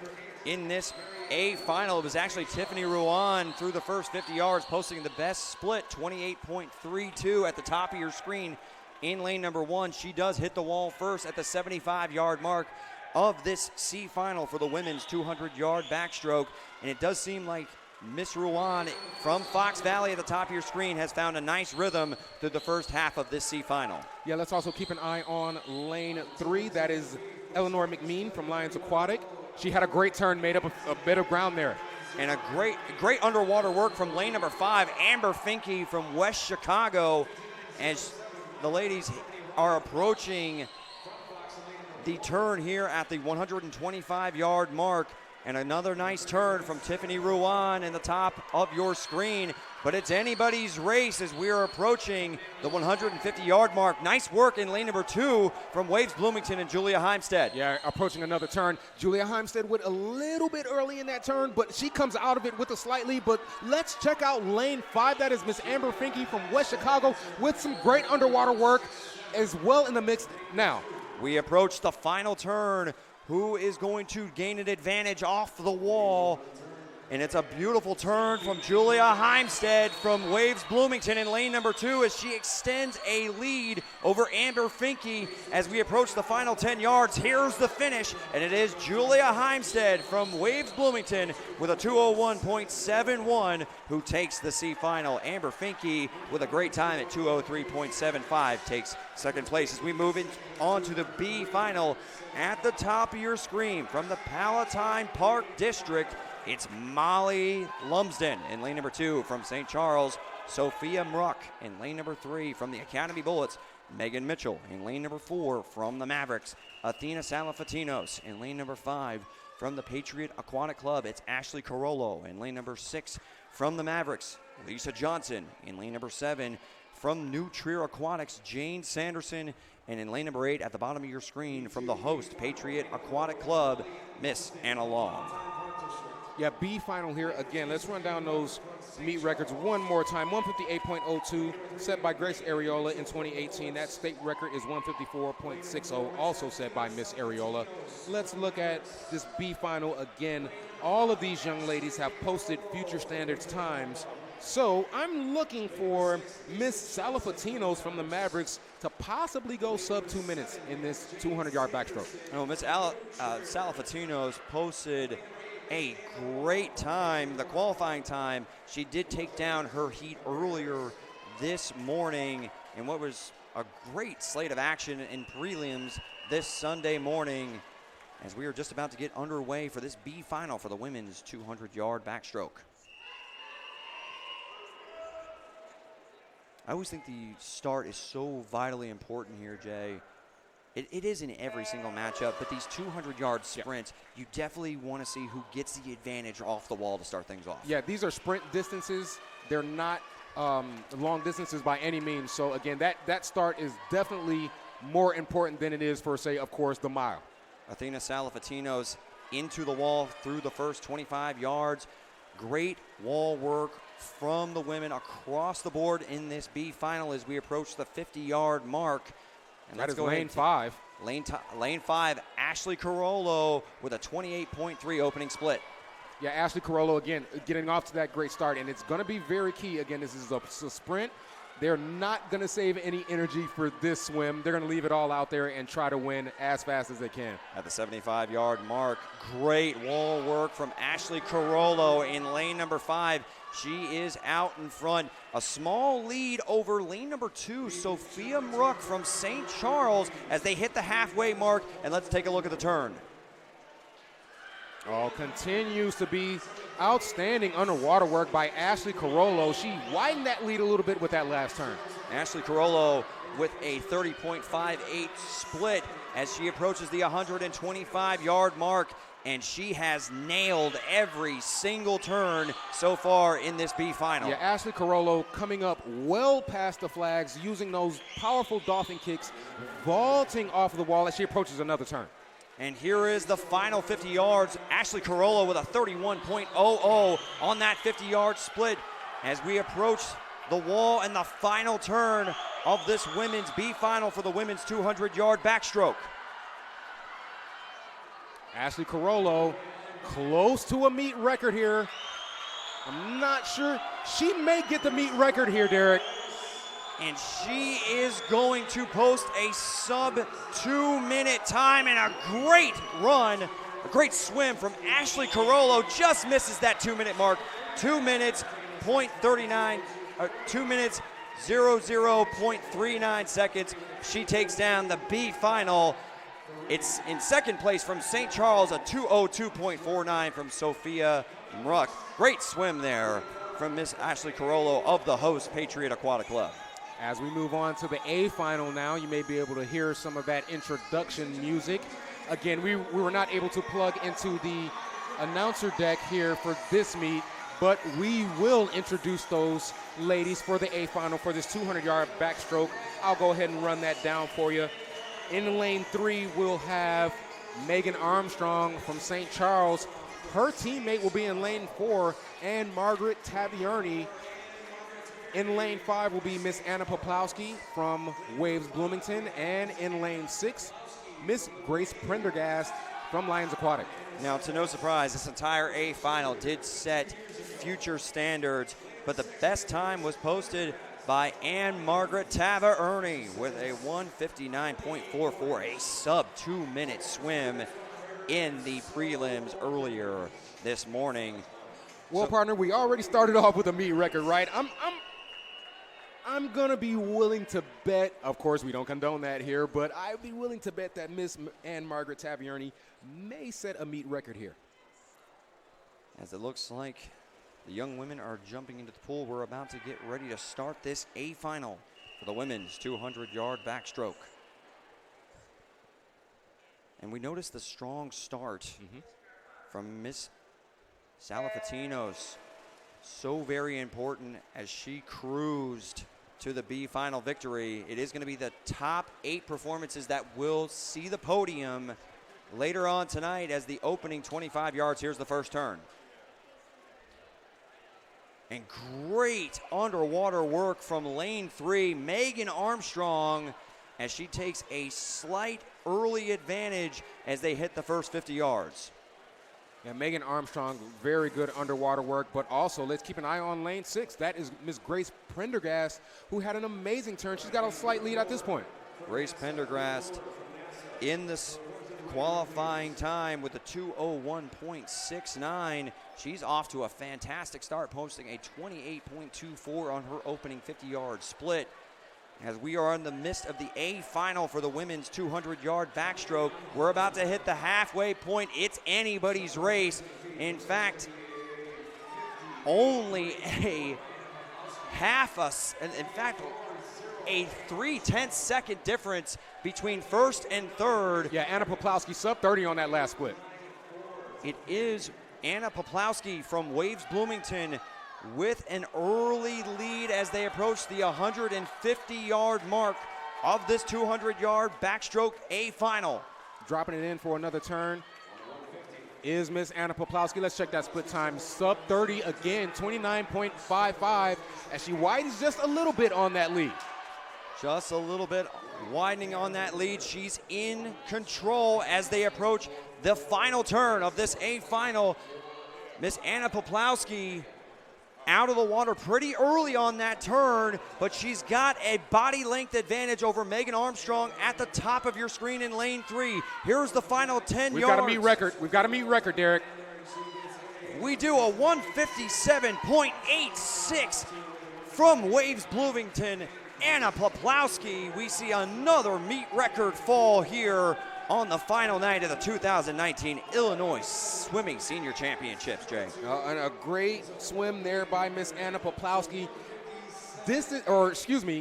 In this A final, it was actually Tiffany Ruan through the first 50 yards, posting the best split, 28.32 at the top of your screen in lane number 1. She does hit the wall first at the 75-yard mark of this C final for the women's 200-yard backstroke. And it does seem like Miss Ruan from Fox Valley at the top of your screen has found a nice rhythm through the first half of this C final.
Yeah, let's also keep an eye on lane 3. That is Eleanor Mcmean from Lions Aquatic. She had a great turn, made up a bit of ground there.
And a great underwater work from lane number 5, Amber Finke from West Chicago, as the ladies are approaching the turn here at the 125-yard mark. And another nice turn from Tiffany Ruan in the top of your screen. But it's anybody's race as we are approaching the 150-yard mark. Nice work in lane number 2 from Waves Bloomington and Julia Heimstead.
Yeah, approaching another turn. Julia Heimstead went a little bit early in that turn, but she comes out of it with a slight lead. But let's check out lane 5. That is Miss Amber Finke from West Chicago with some great underwater work as well in the mix now.
We approach the final turn. Who is going to gain an advantage off the wall? And it's a beautiful turn from Julia Heimstead from Waves Bloomington in lane number 2 as she extends a lead over Amber Finke as we approach the final 10 yards. Here's the finish, and it is Julia Heimstead from Waves Bloomington with a 201.71 who takes the C final. Amber Finke with a great time at 203.75 takes second place. As we move on to the B final, at the top of your screen from the Palatine Park District, it's Molly Lumsden in lane number 2 from St. Charles, Sophia Mruck in lane number 3 from the Academy Bullets, Megan Mitchell in lane number 4 from the Mavericks, Athena Salafatinos in lane number 5 from the Patriot Aquatic Club. It's Ashley Carollo in lane number 6 from the Mavericks, Lisa Johnson in lane number 7 from New Trier Aquatics, Jane Sanderson. And in lane number 8 at the bottom of your screen from the host, Patriot Aquatic Club, Miss Anna Long.
Yeah, B final here. Again, let's run down those meet records one more time. 158.02 set by Grace Areola in 2018. That state record is 154.60, also set by Miss Areola. Let's look at this B final again. All of these young ladies have posted future standards times. So I'm looking for Miss Salafatinos from the Mavericks to possibly go sub 2 minutes in this 200-yard backstroke.
Oh, Miss Salafatinos posted a great time, the qualifying time. She did take down her heat earlier this morning in what was a great slate of action in prelims this Sunday morning as we are just about to get underway for this B final for the women's 200-yard backstroke. I always think the start is so vitally important here, Jay. It is in every single matchup, but these 200-yard sprints, you definitely want to see who gets the advantage off the wall to start things off.
Yeah, these are sprint distances. They're not long distances by any means. So, again, that start is definitely more important than it is for, say, of course, the mile.
Athena Salafatinos into the wall through the first 25 yards. Great wall work from the women across the board in this B final as we approach the 50-yard mark.
And that is lane 5.
Lane 5, Ashley Carollo with a 28.3 opening split.
Yeah, Ashley Carollo, again, getting off to that great start, and it's going to be very key. Again, this is a sprint. They're not going to save any energy for this swim. They're going to leave it all out there and try to win as fast as they can.
At the 75-yard mark, great wall work from Ashley Carollo in lane number 5. She is out in front. A small lead over lane number 2, Sophia Mruck from St. Charles, as they hit the halfway mark. And let's take a look at the turn.
Oh, continues to be outstanding underwater work by Ashley Carollo. She widened that lead a little bit with that last turn.
Ashley Carollo with a 30.58 split as she approaches the 125-yard mark, and she has nailed every single turn so far in this B final.
Yeah, Ashley Carollo coming up well past the flags, using those powerful dolphin kicks, vaulting off of the wall as she approaches another turn.
And here is the final 50 yards. Ashley Carollo with a 31.00 on that 50-yard split as we approach the wall and the final turn of this women's B final for the women's 200-yard backstroke.
Ashley Carollo close to a meet record here. I'm not sure. She may get the meet record here, Derek.
And she is going to post a sub-2-minute time, and a great run, a great swim from Ashley Carollo. Just misses that 2-minute mark. 2 minutes, 0.39, 2 minutes, 00.39 seconds. She takes down the B final. It's in second place from St. Charles, a 2:02.49 from Sophia Mruck. Great swim there from Miss Ashley Carollo of the host Patriot Aquatic Club.
As we move on to the A final now, you may be able to hear some of that introduction music. Again, we were not able to plug into the announcer deck here for this meet, but we will introduce those ladies for the A final for this 200-yard backstroke. I'll go ahead and run that down for you. In lane 3, we'll have Megan Armstrong from St. Charles. Her teammate will be in lane 4, and Margaret Tavierne. In lane 5 will be Miss Anna Poplowski from Waves Bloomington, and in lane 6, Miss Grace Prendergast from Lions Aquatic.
Now, to no surprise, this entire A final did set future standards, but the best time was posted by Ann Margaret Tavierne with a 1:59.44, a sub-2-minute swim in the prelims earlier this morning.
Well, partner, we already started off with a meet record, right? I'm going to be willing to bet, of course we don't condone that here, but I'd be willing to bet that Miss Ann Margaret Tavierne may set a meet record here.
As it looks like the young women are jumping into the pool, we're about to get ready to start this A final for the women's 200-yard backstroke. And we notice the strong start from Miss Salafatinos. So very important as she cruised to the B final victory. It is going to be the top 8 performances that will see the podium later on tonight as the opening 25 yards. Here's the first turn. And great underwater work from lane 3, Megan Armstrong, as she takes a slight early advantage as they hit the first 50 yards.
Yeah, Megan Armstrong, very good underwater work, but also let's keep an eye on lane 6. That is Miss Grace Prendergast, who had an amazing turn. She's got a slight lead at this point.
Grace Prendergast in this qualifying time with a 2:01.69. She's off to a fantastic start, posting a 28.24 on her opening 50-yard split. As we are in the midst of the A final for the women's 200-yard backstroke, we're about to hit the halfway point. It's anybody's race. In fact, only a a 3/10 second difference between first and third.
Yeah, Anna Poplowski sub 30 on that last split.
It is Anna Poplowski from Waves Bloomington with an early lead as they approach the 150-yard mark of this 200-yard backstroke A final.
Dropping it in for another turn is Miss Anna Poplowski. Let's check that split time. Sub 30 again, 29.55, as she widens just a little bit on that lead.
Just a little bit widening on that lead. She's in control as they approach the final turn of this A final. Miss Anna Poplawski out of the water pretty early on that turn, but she's got a body length advantage over Megan Armstrong at the top of your screen in lane 3. Here's the final 10
We've
yards.
got to meet record. We've got to meet record, Derek.
We do a 157.86 from Waves Bloomington. Anna Poplawski, we see another meet record fall here on the final night of the 2019 Illinois Swimming Senior Championships, Jay.
And a great swim there by Miss Anna Poplawski.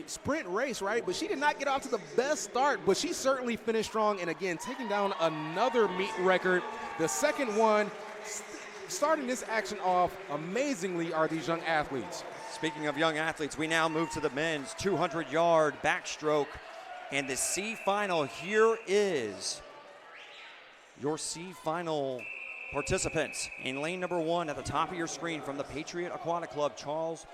Sprint race, right? But she did not get off to the best start, but she certainly finished strong. And again, taking down another meet record. The second one, starting this action off amazingly, are these young athletes.
Speaking of young athletes, we now move to the men's 200-yard backstroke and the C final. Here is your C final participants. In lane number 1 at the top of your screen from the Patriot Aquatic Club, Charles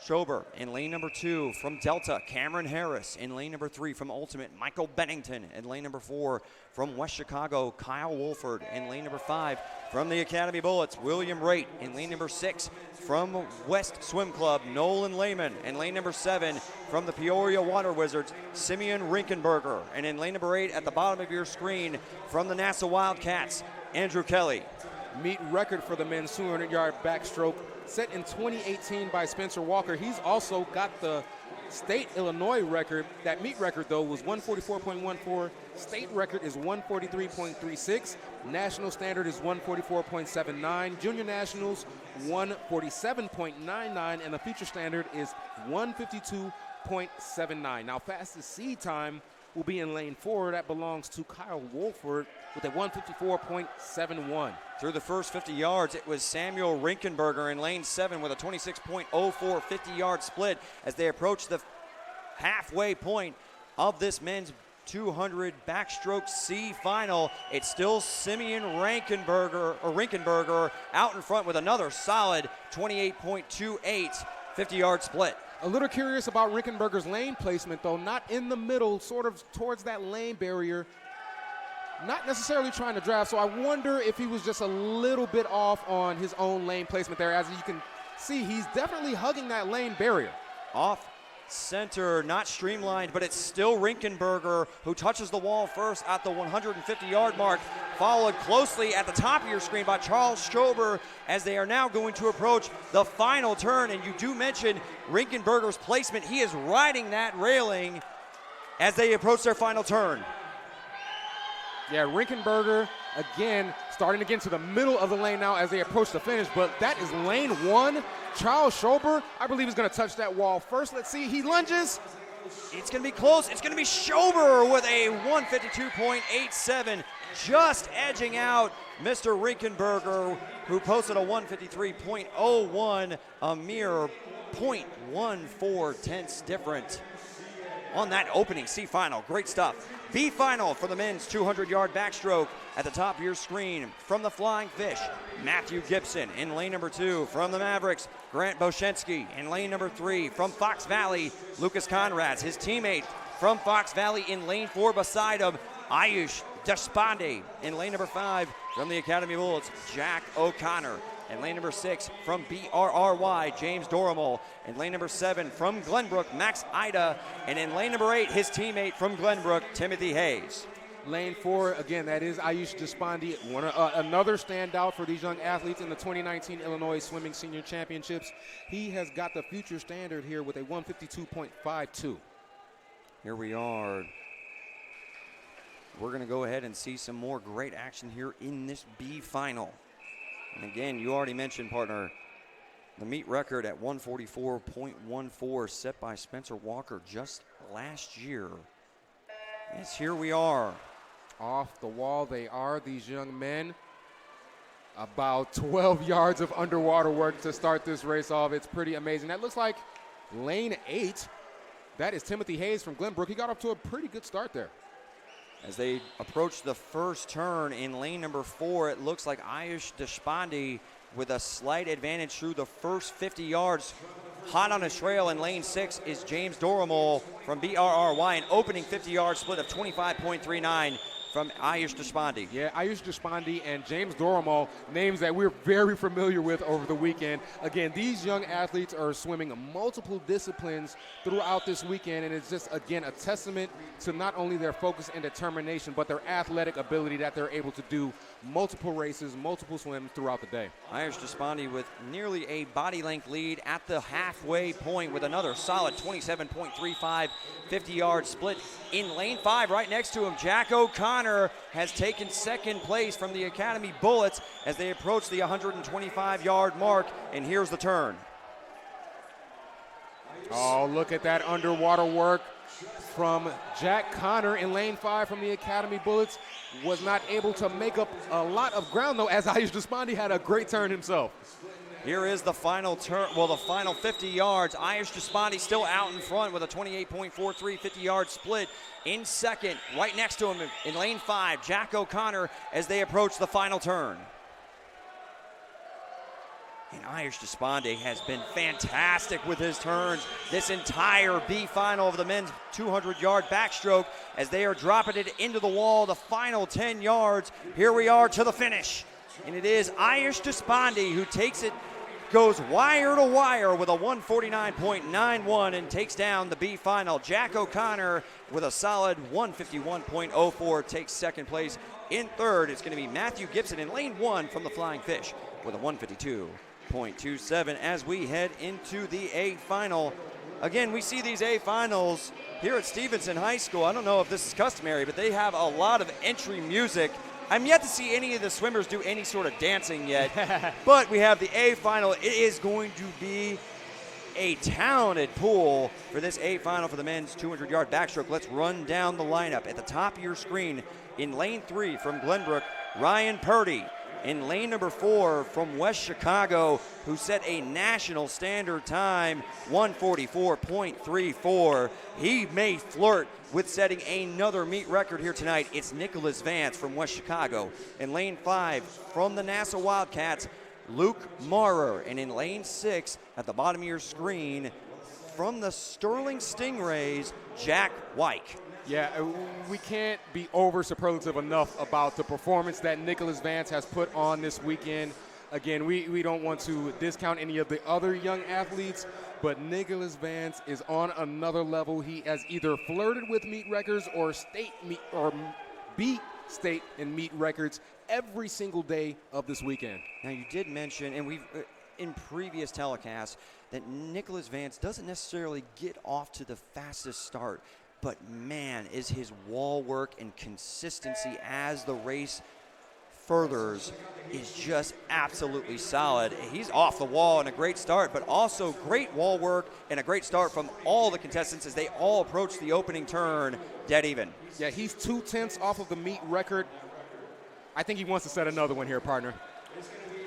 Schober. In lane number 2 from Delta, Cameron Harris. In lane number 3 from Ultimate, Michael Bennington. In lane number 4 from West Chicago, Kyle Wolford. In lane number 5 from the Academy Bullets, William Raitt. In lane number 6 from West Swim Club, Nolan Layman. In lane number 7 from the Peoria Water Wizards, Simeon Rinkenberger. And in lane number 8 at the bottom of your screen from the NASA Wildcats, Andrew Kelly.
Meet record for the men's 200-yard backstroke set in 2018 by Spencer Walker. He's also got the state Illinois record. That meet record, though, was 144.14. State record is 143.36. National standard is 144.79. Junior nationals, 147.99. And the feature standard is 152.79. Now, fastest C time will be in lane 4. That belongs to Kyle Wolford with a 154.71.
Through the first 50 yards, it was Samuel Rinkenberger in lane 7 with a 26.04 50-yard split as they approach the halfway point of this men's 200 backstroke C final. It's still Simeon Rinkenberger out in front with another solid 28.28 50-yard split.
A little curious about Rinkenberger's lane placement, though. Not in the middle, sort of towards that lane barrier. Not necessarily trying to draft, so I wonder if he was just a little bit off on his own lane placement there. As you can see, he's definitely hugging that lane barrier.
Off center, not streamlined, but it's still Rinkenberger who touches the wall first at the 150-yard mark, followed closely at the top of your screen by Charles Schober as they are now going to approach the final turn. And you do mention Rinkenberger's placement. He is riding that railing as they approach their final turn.
Yeah, Rinkenberger, again, starting to get into the middle of the lane now as they approach the finish, but that is lane 1. Charles Schober, I believe, is going to touch that wall first. Let's see, he lunges.
It's going to be close. It's going to be Schober with a 152.87, just edging out Mr. Rinkenberger, who posted a 153.01, a mere 0.14 tenths different on that opening C final. Great stuff. B final for the men's 200-yard backstroke at the top of your screen from the Flying Fish, Matthew Gibson. In lane number 2 from the Mavericks, Grant Boshensky. In lane number 3 from Fox Valley, Lucas Conrads. His teammate from Fox Valley in lane 4 beside him, Ayush Deshpande. In lane number 5 from the Academy Bullets, Jack O'Connor. In lane number 6 from BRRY, James Doramel. In lane number 7 from Glenbrook, Max Ida. And in lane number 8, his teammate from Glenbrook, Timothy Hayes.
Lane 4, again, that is Ayush Deshpande, another standout for these young athletes in the 2019 Illinois Swimming Senior Championships. He has got the future standard here with a 152.52.
Here we are. We're going to go ahead and see some more great action here in this B final. And again, you already mentioned, partner, the meet record at 144.14 set by Spencer Walker just last year. Yes, here we are.
Off the wall they are, these young men. About 12 yards of underwater work to start this race off. It's pretty amazing. That looks like lane 8. That is Timothy Hayes from Glenbrook. He got off to a pretty good start there.
As they approach the first turn in lane number 4, it looks like Ayush Deshpande with a slight advantage through the first 50 yards. Hot on his trail in lane 6 is James Doramol from BRRY, an opening 50-yard split of 25.39 from Ayush Deshpande.
Yeah, Ayush Deshpande and James Doramol, names that we're very familiar with over the weekend. Again, these young athletes are swimming multiple disciplines throughout this weekend, and it's just, again, a testament to not only their focus and determination, but their athletic ability that they're able to do multiple races, multiple swims throughout the day.
Ayush Deshpande with nearly a body length lead at the halfway point with another solid 27.35 50-yard split. In lane 5, right next to him, Jack O'Connor has taken second place from the Academy Bullets as they approach the 125-yard mark, and here's the turn.
Oh, look at that underwater work from Jack Connor in lane 5 from the Academy Bullets. Was not able to make up a lot of ground, though, as Ayush Deshpande had a great turn himself.
Here is the final turn, well, the final 50 yards. Ayush Deshpande still out in front with a 28.43 50-yard split. In second, right next to him in lane 5, Jack O'Connor as they approach the final turn. And Ayush Deshpande has been fantastic with his turns this entire B final of the men's 200-yard backstroke as they are dropping it into the wall, the final 10 yards. Here we are to the finish. And it is Ayush Deshpande who takes it, goes wire to wire with a 149.91 and takes down the B final. Jack O'Connor with a solid 151.04 takes second place. In third, it's going to be Matthew Gibson in lane 1 from the Flying Fish with a 152.27 as we head into the A final. Again, we see these A finals here at Stevenson High School. I don't know if this is customary, but they have a lot of entry music. I'm yet to see any of the swimmers do any sort of dancing yet, but we have the A final. It is going to be a talented pool for this A final for the men's 200-yard backstroke. Let's run down the lineup. At the top of your screen, in lane 3 from Glenbrook, Ryan Purdy. In lane number 4 from West Chicago, who set a national standard time, 144.34. He may flirt with setting another meet record here tonight. It's Nicholas Vance from West Chicago. In lane 5 from the NASA Wildcats, Luke Maurer. And in lane 6 at the bottom of your screen from the Sterling Stingrays, Jack Wyke.
Yeah, we can't be over superlative enough about the performance that Nicholas Vance has put on this weekend. Again, we don't want to discount any of the other young athletes, but Nicholas Vance is on another level. He has either flirted with meet records or beat state and meet records every single day of this weekend.
Now, you did mention, and we've in previous telecasts, that Nicholas Vance doesn't necessarily get off to the fastest start. But man, is his wall work and consistency as the race furthers is just absolutely solid. He's off the wall and a great start, but also great wall work and a great start from all the contestants as they all approach the opening turn dead even.
Yeah, he's 2/10 off of the meet record. I think he wants to set another one here, partner.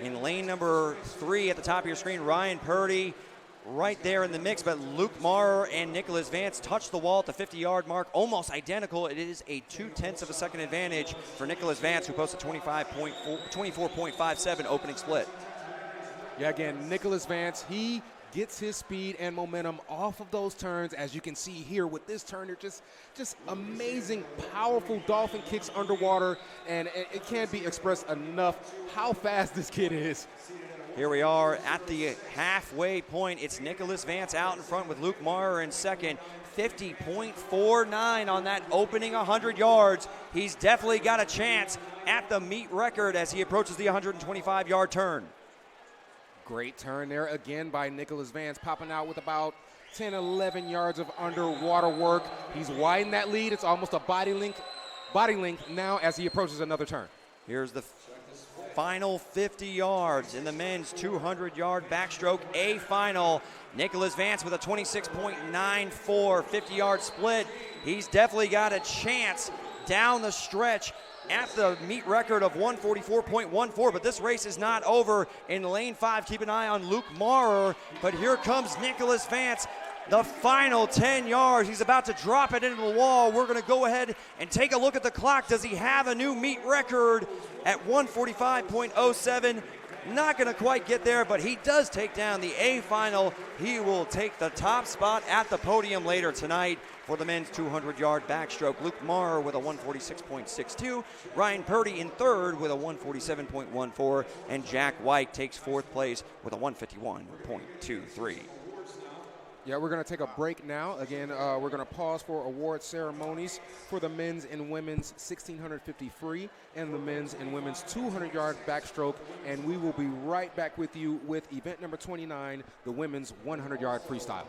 In lane number 3 at the top of your screen, Ryan Purdy right there in the mix, but Luke Maurer and Nicholas Vance touch the wall at the 50-yard mark, almost identical. It is a 0.2 of a second advantage for Nicholas Vance, who posts a 24.57 opening split.
Yeah, again, Nicholas Vance, he gets his speed and momentum off of those turns, as you can see here with this turner, just amazing, powerful dolphin kicks underwater, and it can't be expressed enough how fast this kid is.
Here we are at the halfway point. It's Nicholas Vance out in front with Luke Maurer in second. 50.49 on that opening 100 yards. He's definitely got a chance at the meet record as he approaches the 125-yard turn.
Great turn there again by Nicholas Vance, popping out with about 10, 11 yards of underwater work. He's widened that lead. It's almost a body length now as he approaches another turn.
Here's the final 50 yards in the men's 200-yard backstroke A final. Nicholas Vance with a 26.94 50-yard split. He's definitely got a chance down the stretch at the meet record of 144.14, but this race is not over. In lane 5, keep an eye on Luke Maurer, but here comes Nicholas Vance. The final 10 yards, he's about to drop it into the wall. We're gonna go ahead and take a look at the clock. Does he have a new meet record at 145.07? Not going to quite get there, but he does take down the A final. He will take the top spot at the podium later tonight for the men's 200-yard backstroke. Luke Marr with a 146.62. Ryan Purdy in third with a 147.14. And Jack White takes fourth place with a 151.23.
Yeah, we're going to take a break now. Again, we're going to pause for award ceremonies for the men's and women's 1650 free and the men's and women's 200-yard backstroke. And we will be right back with you with event number 29, the women's 100-yard freestyle.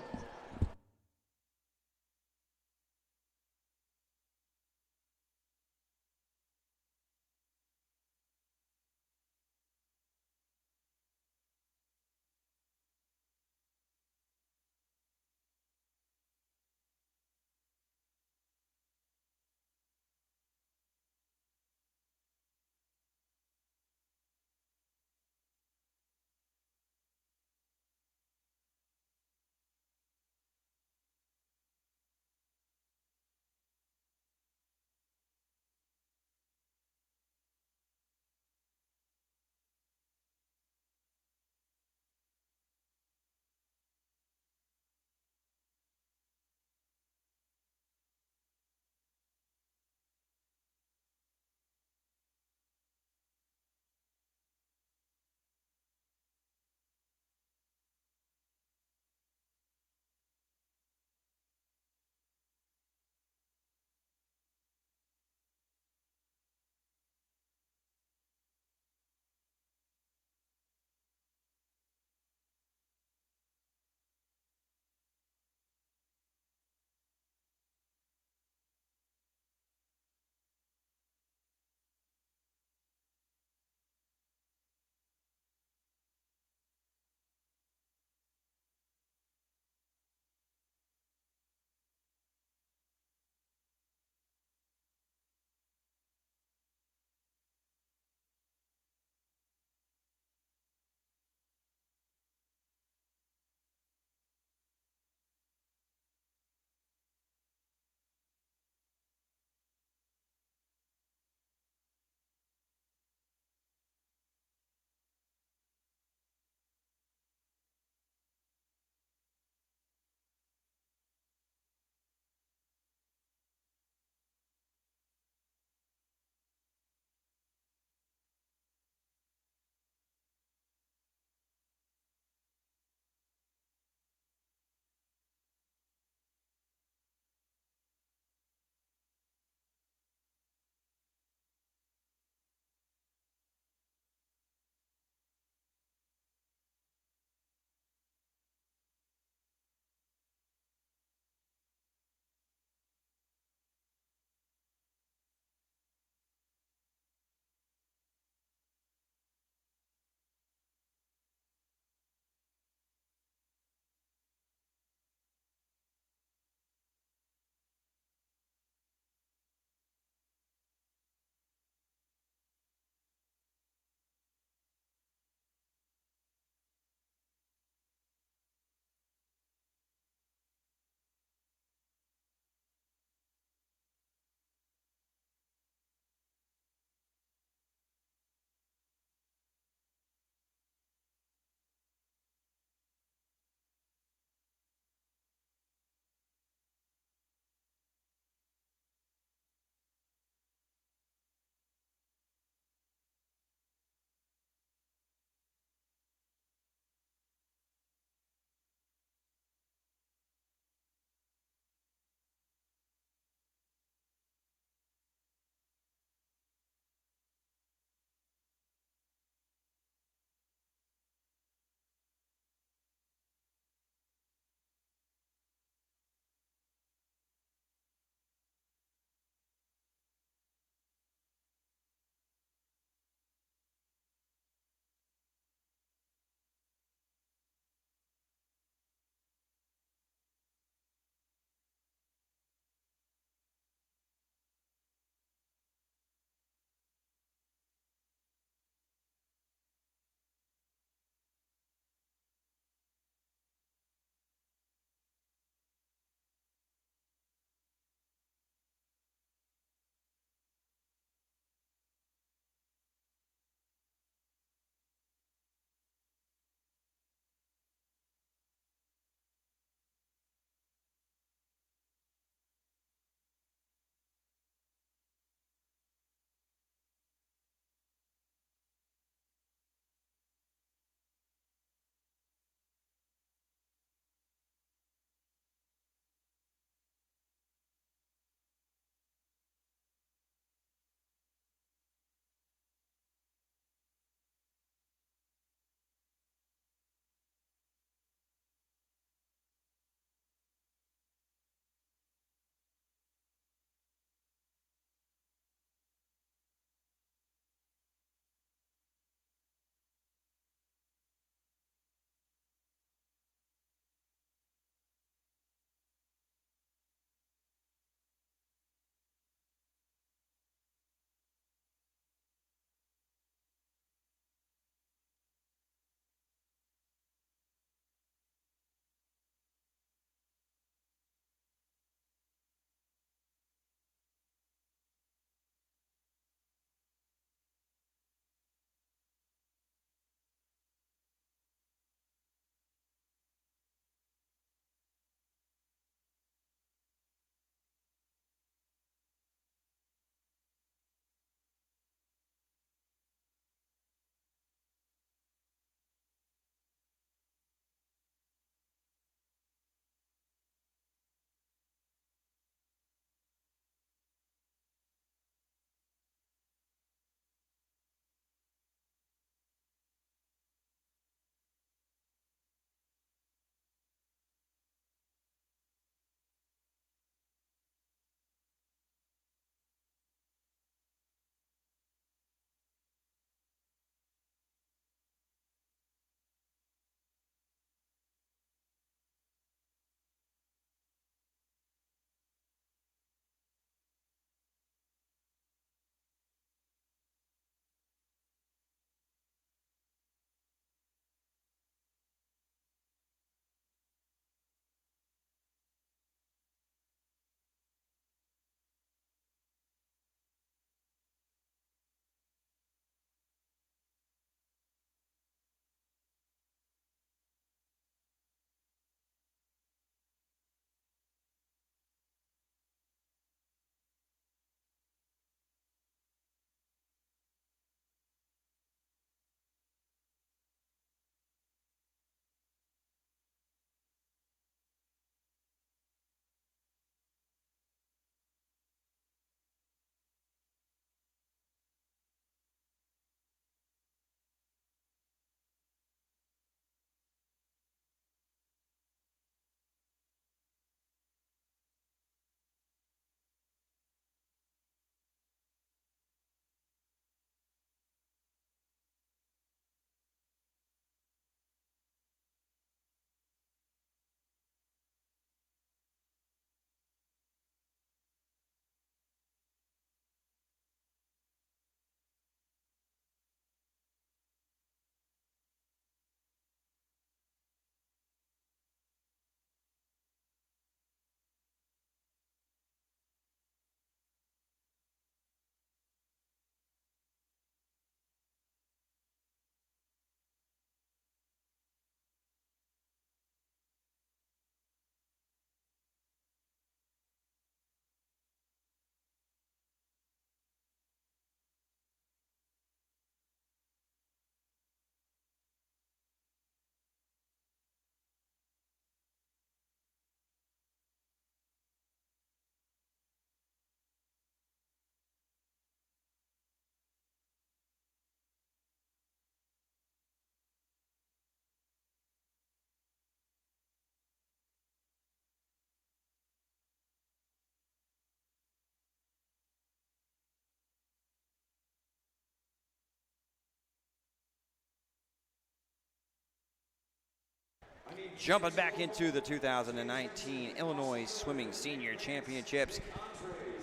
Jumping back into the 2019 Illinois Swimming Senior Championships,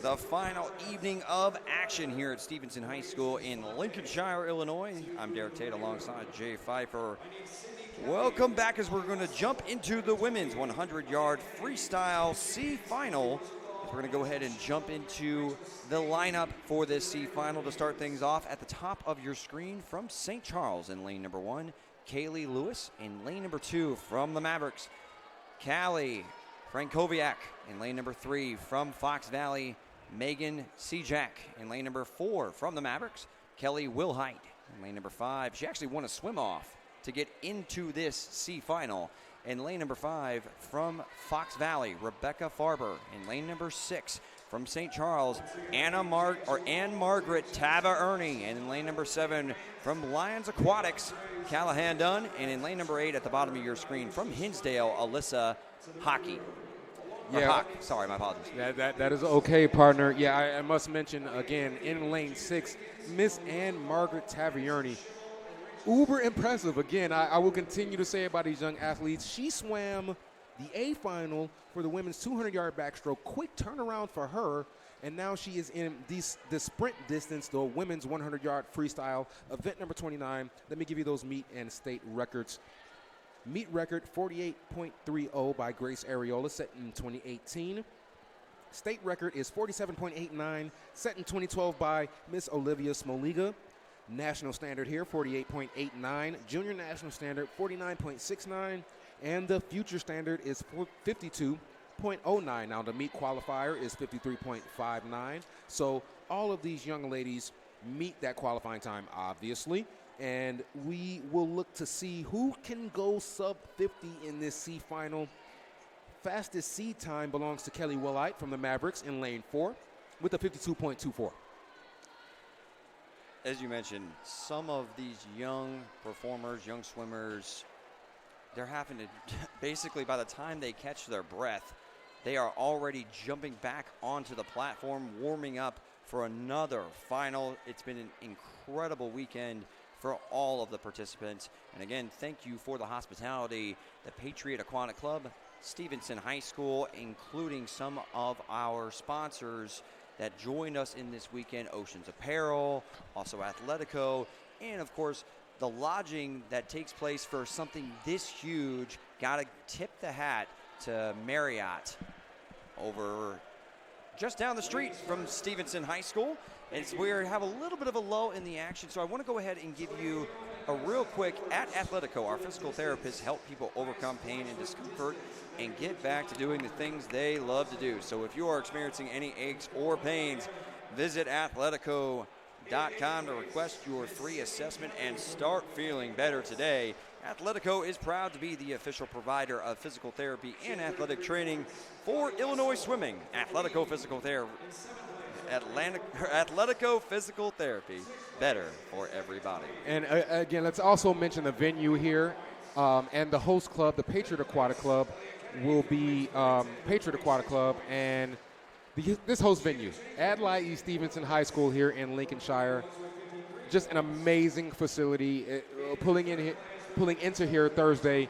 the final evening of action here at Stevenson High School in Lincolnshire, Illinois. I'm Derek Tate alongside Jay Pfeiffer. Welcome back as we're going to jump into the women's 100-yard Freestyle C Final. We're going to go ahead and jump into the lineup for this C Final to start things off. At the top of your screen from St. Charles in lane number 1, Kaylee Lewis. In lane number 2 from the Mavericks, Callie Frankowiak. In lane number 3 from Fox Valley, Megan Sejak. In lane number 4 from the Mavericks, Kelly Wilhite. In lane number 5, she actually won a swim off to get into this C Final. In lane number 5 from Fox Valley, Rebecca Farber. In lane number 6 from St. Charles, Ann Margaret Tava Ernie. And in lane number 7 from Lions Aquatics, Callahan Dunn. And in lane number 8 at the bottom of your screen from Hinsdale, Alyssa Hockey.
Yeah.
Hawk. Sorry, my apologies.
That is okay, partner. Yeah, I must mention again in lane 6, Miss Ann Margaret Tavierne. Uber impressive. Again, I will continue to say about these young athletes. She swam the A final for the women's 200-yard backstroke. Quick turnaround for her, and now she is in the sprint distance, the women's 100-yard freestyle, event number 29. Let me give you those meet and state records. Meet record 48.30 by Grace Areola, set in 2018. State record is 47.89, set in 2012 by Miss Olivia Smoliga. National standard here, 48.89. Junior national standard, 49.69. And the future standard is 52.09. Now, the meet qualifier is 53.59. So all of these young ladies meet that qualifying time, obviously. And we will look to see who can go sub 50 in this C final. Fastest C time belongs to Kelly Willite from the Mavericks in lane 4 with a 52.24.
As you mentioned, some of these young performers, young swimmers, they're having to, basically by the time they catch their breath, they are already jumping back onto the platform, warming up for another final. It's been an incredible weekend for all of the participants. And again, thank you for the hospitality, the Patriot Aquatic Club, Stevenson High School, including some of our sponsors that joined us in this weekend, Oceans Apparel, also Athletico, and of course, the lodging that takes place for something this huge. Gotta tip the hat to Marriott over just down the street from Stevenson High School. We have a little bit of a lull in the action, so I want to go ahead and give you a real quick, at Athletico, our physical therapists help people overcome pain and discomfort and get back to doing the things they love to do. So if you are experiencing any aches or pains, visit Athletico.com to request your free assessment and start feeling better today. Athletico is proud to be the official provider of physical therapy and athletic training for Illinois swimming. Athletico Physical Therapy. Athletico Physical Therapy, better for everybody.
And again, let's also mention the venue here and the host club, the Patriot Aquatic Club, will be Patriot Aquatic Club and this host venue, Adlai E. Stevenson High School here in Lincolnshire. Just an amazing facility. Pulling into here Thursday,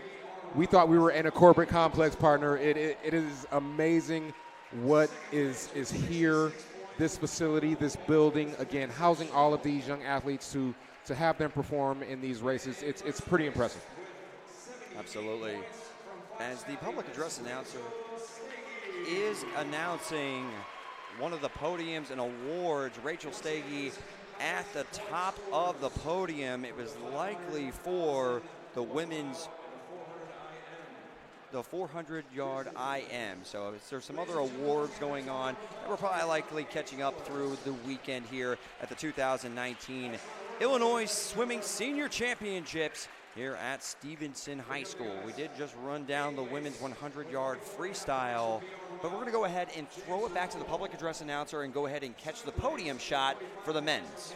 we thought we were in a corporate complex, partner. It is amazing what is here. This facility, this building, again, housing all of these young athletes to have them perform in these races, it's pretty impressive.
Absolutely. As the public address announcer is announcing one of the podiums and awards, Rachel Stagey at the top of the podium. It was likely for the women's, the 400-yard IM. So there's some other awards going on that we're probably likely catching up through the weekend here at the 2019 Illinois Swimming Senior Championships here at Stevenson High School. We did just run down the women's 100-yard freestyle, but we're going to go ahead and throw it back to the public address announcer and go ahead and catch the podium shot for the men's.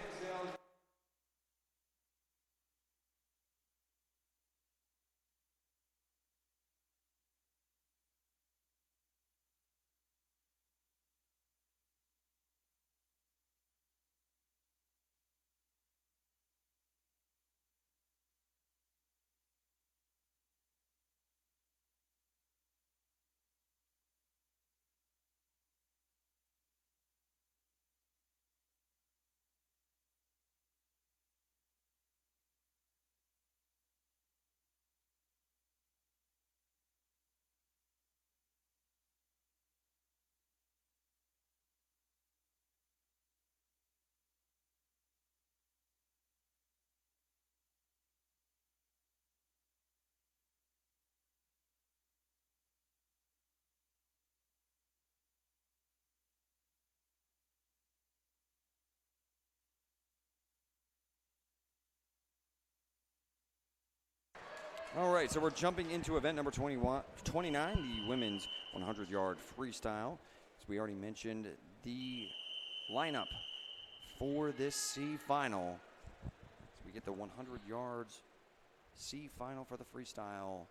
All right, so we're jumping into event number 29, the women's 100-yard freestyle. As we already mentioned, the lineup for this C Final. So we get the 100 yards C Final for the freestyle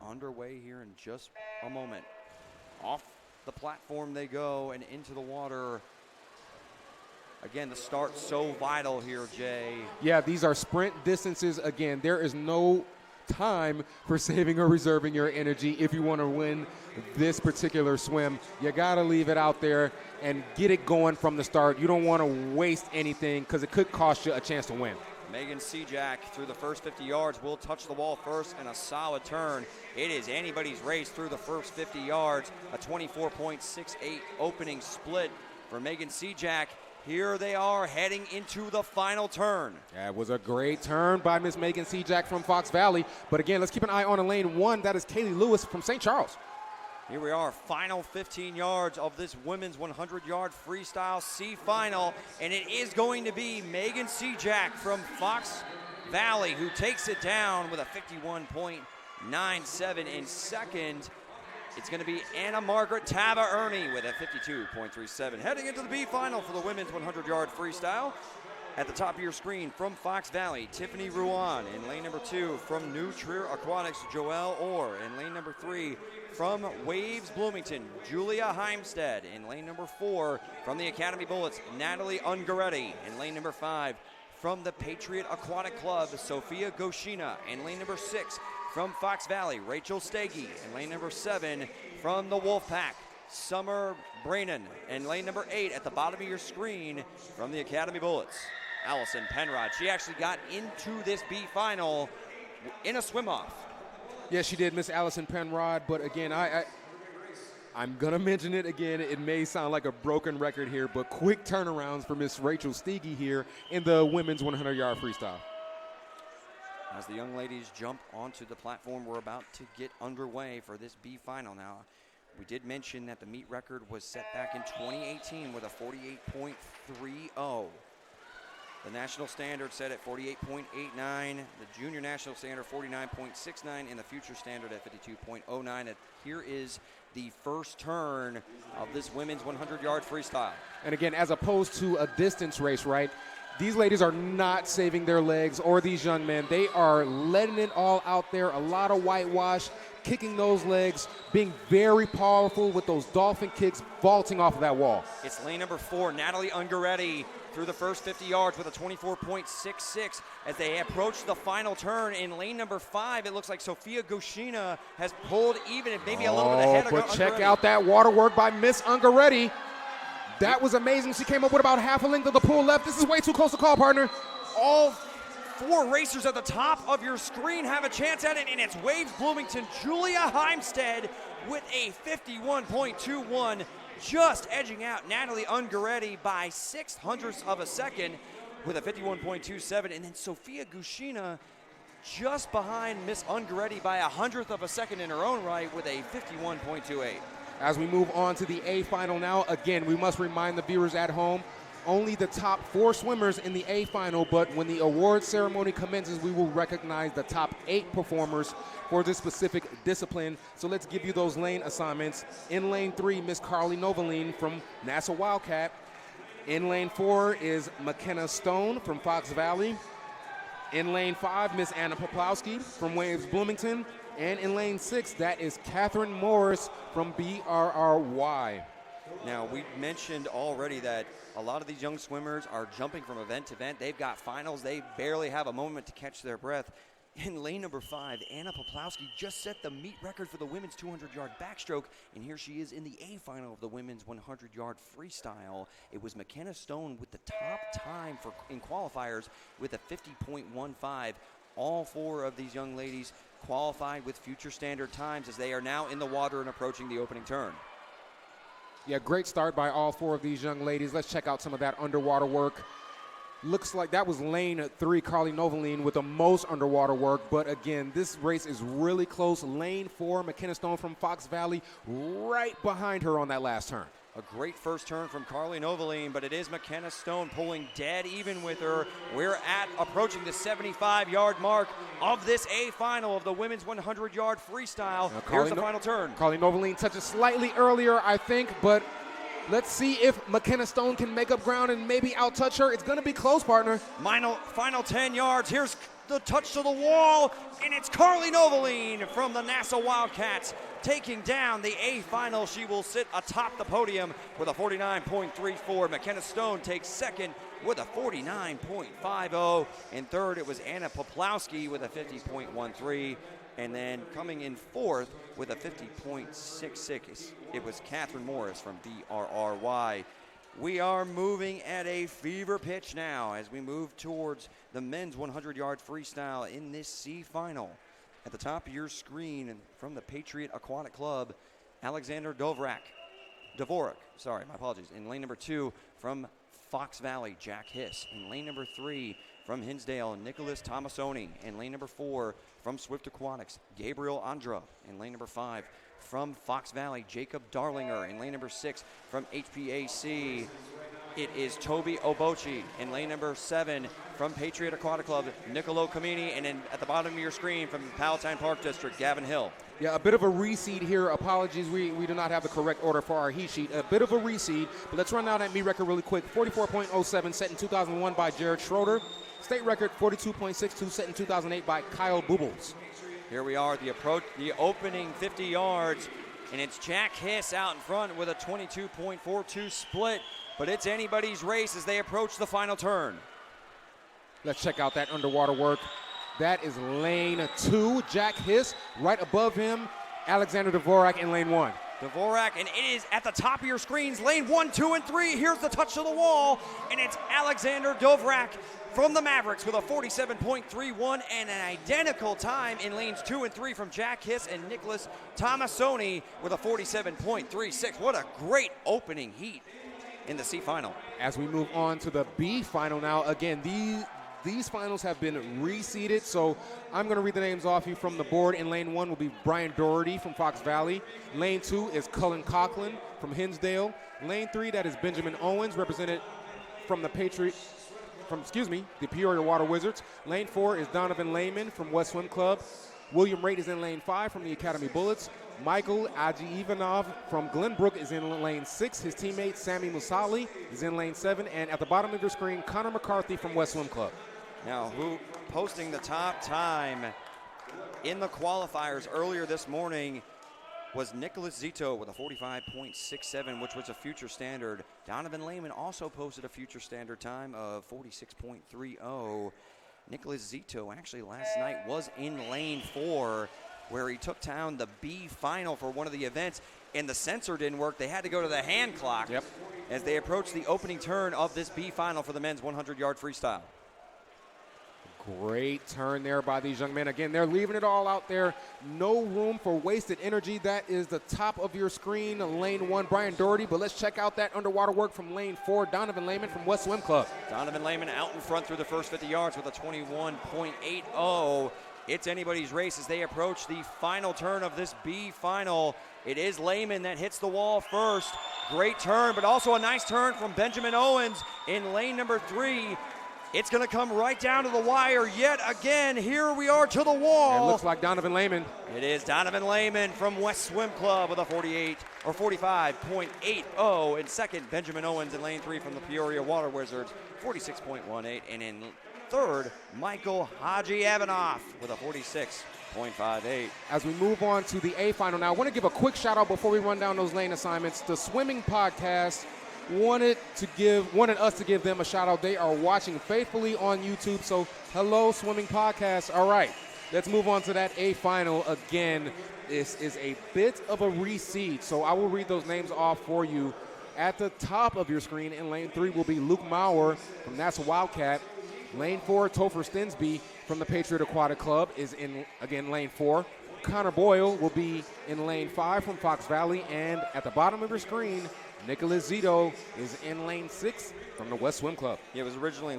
underway here in just a moment. Off the platform they go and into the water. Again, the start so vital here, Jay.
Yeah, these are sprint distances. Again, there is no time for saving or reserving your energy if you want to win this particular swim. You got to leave it out there and get it going from the start. You don't want to waste anything because it could cost you a chance to win.
Megan Sejak through the first 50 yards will touch the wall first and a solid turn. It is anybody's race through the first 50 yards. A 24.68 opening split for Megan Sejak. Here they are heading into the final turn.
Yeah, it was a great turn by Miss Megan Sejak from Fox Valley. But again, let's keep an eye on a lane one. That is Kaylee Lewis from St. Charles.
Here we are, final 15 yards of this women's 100-yard freestyle C Final, and it is going to be Megan Sejak from Fox Valley who takes it down with a 51.97 in second. It's going to be Anna Margaret Tava Ernie with a 52.37. Heading into the B Final for the women's 100-yard freestyle. At the top of your screen from Fox Valley, Tiffany Ruan. In lane number 2 from New Trier Aquatics, Joelle Orr. In lane number 3 from Waves Bloomington, Julia Heimstead. In lane number 4 from the Academy Bullets, Natalie Ungaretti. In lane number 5 from the Patriot Aquatic Club, Sophia Goshina. In lane number 6 from Fox Valley, Rachel Stagey. In lane number 7 from the Wolfpack, Summer Brannon. And lane number 8 at the bottom of your screen from the Academy Bullets, Allison Penrod. She actually got into this B Final in a swim-off.
Yes, she did, Miss Allison Penrod. But again, I'm going to mention it again. It may sound like a broken record here, but quick turnarounds for Miss Rachel Stege here in the women's 100-yard freestyle.
As the young ladies jump onto the platform, we're about to get underway for this B Final now. We did mention that the meet record was set back in 2018 with a 48.30. The national standard set at 48.89, the junior national standard 49.69, and the future standard at 52.09. And here is the first turn of this women's 100-yard freestyle.
And again, as opposed to a distance race, right? These ladies are not saving their legs, or these young men. They are letting it all out there. A lot of whitewash, kicking those legs, being very powerful with those dolphin kicks, vaulting off of that wall.
It's lane number 4, Natalie Ungaretti, through the first 50 yards with a 24.66. As they approach the final turn in lane number 5, it looks like Sophia Goshina has pulled even, and maybe a little bit ahead of
but
Ungaretti.
Check out that water work by Miss Ungaretti. That was amazing. She came up with about half a length of the pool left. This is way too close to call, partner.
All 4 racers at the top of your screen have a chance at it, and it's Waves Bloomington, Julia Heimstead with a 51.21, just edging out Natalie Ungaretti by 0.06 of a second with a 51.27, and then Sophia Gushina just behind Miss Ungaretti by 100th of a second in her own right with a 51.28.
As we move on to the A Final now, again, we must remind the viewers at home, only the top 4 swimmers in the A Final, but when the award ceremony commences, we will recognize the top 8 performers for this specific discipline. So let's give you those lane assignments. In lane 3, Miss Carly Noveline from NASA Wildcat. In lane 4 is McKenna Stone from Fox Valley. In lane 5, Miss Anna Poplowski from Waves Bloomington. And in lane 6, that is Catherine Morris from BRRY.
Now, we mentioned already that a lot of these young swimmers are jumping from event to event. They've got finals. They barely have a moment to catch their breath. In lane number 5, Anna Poplowski just set the meet record for the women's 200-yard backstroke, and here she is in the A Final of the women's 100-yard freestyle. It was McKenna Stone with the top time in qualifiers with a 50.15. All 4 of these young ladies qualified with future standard times as they are now in the water and approaching the opening turn.
Yeah, great start by all 4 of these young ladies. Let's check out some of that underwater work. Looks like that was lane 3, Carly Noveline, with the most underwater work. But again, this race is really close. Lane 4, McKenna Stone from Fox Valley, right behind her on that last turn.
A great first turn from Carly Novaline, but it is McKenna Stone pulling dead even with her. We're approaching the 75-yard mark of this A final of the women's 100-yard freestyle. Here's the final turn.
Carly Novaline touches slightly earlier, I think, but let's see if McKenna Stone can make up ground and maybe outtouch her. It's going to be close, partner.
Final 10 yards. Here's the touch to the wall, and it's Carly Novaline from the Nassau Wildcats taking down the A final. She will sit atop the podium with a 49.34. McKenna Stone takes second with a 49.50. And third, it was Anna Poplowski with a 50.13. And then coming in fourth with a 50.66, it was Catherine Morris from BRRY. We are moving at a fever pitch now as we move towards the men's 100-yard freestyle in this C final. At the top of your screen from the Patriot Aquatic Club, Alexander Dvorak, my apologies. In lane number 2 from Fox Valley, Jack Hiss. In lane number 3 from Hinsdale, Nicholas Tomasoni. In lane number 4 from Swift Aquatics, Gabriel Andra. In lane number 5 from Fox Valley, Jacob Darlinger. In lane number 6 from HPAC, it is Toby Obochi. In lane number 7 from Patriot Aquatic Club, Nicolo Camini. And at the bottom of your screen from Palatine Park District, Gavin Hill.
Yeah, a bit of a reseed here. Apologies, we do not have the correct order for our heat sheet. A bit of a reseed, but let's run down that meet record really quick. 44.07 set in 2001 by Jared Schroeder. State record 42.62 set in 2008 by Kyle Bubbles.
Here we are at the opening 50 yards, and it's Jack Hiss out in front with a 22.42 split, but it's anybody's race as they approach the final turn.
Let's check out that underwater work. That is lane 2, Jack Hiss. Right above him, Alexander Dvorak in lane 1.
Dvorak, and it is at the top of your screens, lane 1, 2, and 3. Here's the touch to the wall, and it's Alexander Dvorak from the Mavericks with a 47.31 and an identical time in lanes 2 and 3 from Jack Hiss and Nicholas Tomasoni with a 47.36. What a great opening heat in the C final.
As we move on to the B final now, again, these finals have been reseeded, so I'm going to read the names off you from the board. In lane 1 will be Brian Doherty from Fox Valley. Lane 2 is Cullen Coughlin from Hinsdale. Lane 3, that is Benjamin Owens, represented from the Peoria Water Wizards. Lane 4 is Donovan Layman from West Swim Club. William Raitt is in lane 5 from the Academy Bullets. Michael Ajiivanov from Glenbrook is in lane 6. His teammate Sammy Musali is in lane 7. And at the bottom of your screen, Connor McCarthy from West Swim Club.
Now, who posting the top time in the qualifiers earlier this morning was Nicholas Zito with a 45.67, which was a future standard. Donovan Layman also posted a future standard time of 46.30. Nicholas Zito actually last night was in lane 4 where he took down the B final for one of the events, and the sensor didn't work. They had to go to the hand clock as they approached the opening turn of this B final for the men's 100-yard freestyle.
Great turn there by these young men. Again, they're leaving it all out there. No room for wasted energy. That is the top of your screen, lane 1, Brian Doherty. But let's check out that underwater work from lane 4, Donovan Layman from West Swim Club.
Donovan Layman out in front through the first 50 yards with a 21.80. It's anybody's race as they approach the final turn of this B final. It is Layman that hits the wall first. Great turn, but also a nice turn from Benjamin Owens in lane number 3. It's going to come right down to the wire yet again. Here we are to the wall.
It looks like Donovan Layman.
It is Donovan Layman from West Swim Club with a 45.80. In second, Benjamin Owens in lane 3 from the Peoria Water Wizards, 46.18. And in third, Michael Haji-Avanoff with a 46.58.
As we move on to the A final now, I want to give a quick shout out before we run down those lane assignments. The Swimming Podcast wanted us to give them a shout out. They are watching faithfully on YouTube, so hello, Swimming Podcast. All right, let's move on to that A final. Again, this is a bit of a reseed, so I will read those names off for you. At the top of your screen in lane 3 will be Luke Maurer from Nassau Wildcat. Lane 4, Topher Stinsby from the Patriot Aquatic Club is in, again, lane 4. Connor Boyle will be in lane 5 from Fox Valley, and at the bottom of your screen, Nicholas Zito is in lane 6 from the West Swim Club.
It was originally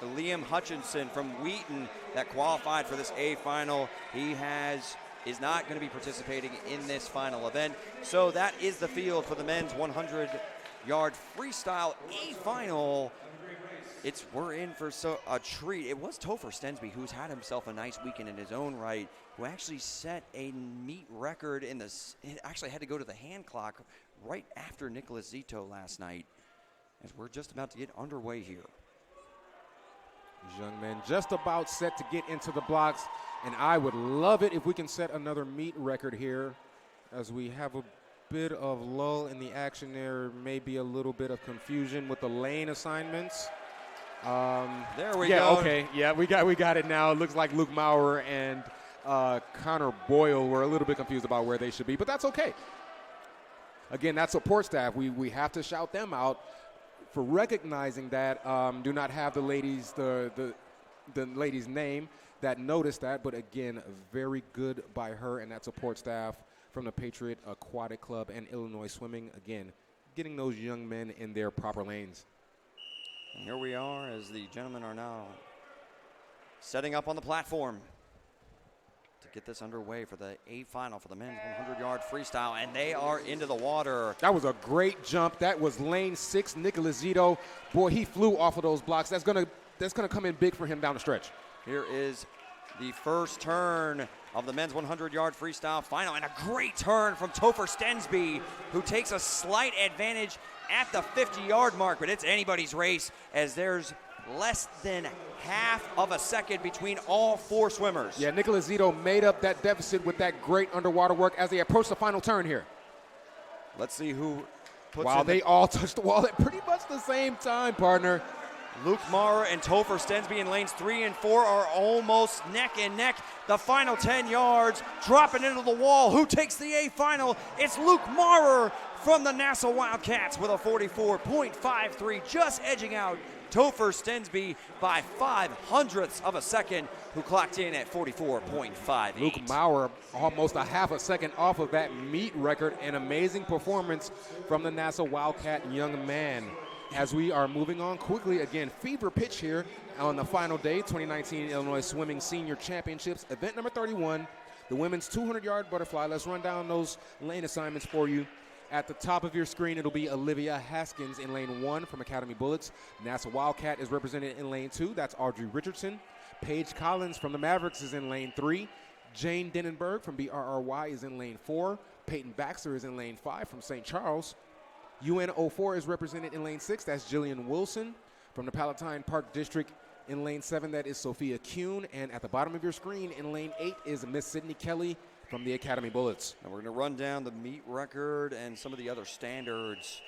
Liam Hutchinson from Wheaton that qualified for this A final. He has is not going to be participating in this final event. So that is the field for the men's 100-yard freestyle E final. We're in for a treat. It was Topher Stensby, who's had himself a nice weekend in his own right, who actually set a meet record in this. It actually had to go to the hand clock right after Nicholas Zito last night, as we're just about to get underway here.
These young men just about set to get into the blocks, and I would love it if we can set another meet record here, as we have a bit of lull in the action there, maybe a little bit of confusion with the lane assignments.
There we go.
Okay. Yeah, we got it now. It looks like Luke Maurer and Connor Boyle were a little bit confused about where they should be, but that's okay. Again, that support staff, we have to shout them out for recognizing that. Do not have the ladies the lady's name that noticed that, but again, very good by her and that support staff from the Patriot Aquatic Club and Illinois Swimming. Again, getting those young men in their proper lanes.
And here we are as the gentlemen are now setting up on the platform to get this underway for the A final for the men's 100-yard freestyle, and they are into the water.
That was a great jump. That was lane 6, Nicholas Zito. Boy, he flew off of those blocks. That's gonna come in big for him down the stretch.
Here is the first turn of the men's 100-yard freestyle final, and a great turn from Topher Stensby, who takes a slight advantage at the 50-yard mark, but it's anybody's race as there's less than half of a second between all four swimmers.
Yeah, Nicholas Zito made up that deficit with that great underwater work as they approach the final turn here.
Let's see who puts
Wow, they all touched the wall at pretty much the same time, partner.
Luke Maurer and Topher Stensby in lanes 3 and 4 are almost neck and neck. The final 10 yards, dropping into the wall. Who takes the A final? It's Luke Maurer from the Nassau Wildcats with a 44.53, just edging out Topher Stensby by 0.05 of a second, who clocked in at 44.58.
Luke Maurer almost a half a second off of that meet record. An amazing performance from the Nassau Wildcat young man. As we are moving on quickly, again, fever pitch here on the final day, 2019 Illinois Swimming Senior Championships, event number 31, the women's 200-yard butterfly. Let's run down those lane assignments for you. At the top of your screen, it'll be Olivia Haskins in lane 1 from Academy Bullets. Nassau Wildcat is represented in lane 2. That's Audrey Richardson. Paige Collins from the Mavericks is in lane 3. Jane Denenberg from BRRY is in lane 4. Peyton Baxter is in lane 5 from St. Charles. UN04 is represented in lane 6. That's Jillian Wilson. From the Palatine Park District in lane 7, that is Sophia Kuhn. And at the bottom of your screen in lane 8 is Miss Sydney Kelly from the Academy Bullets.
And we're going to run down the meet record and some of the other standards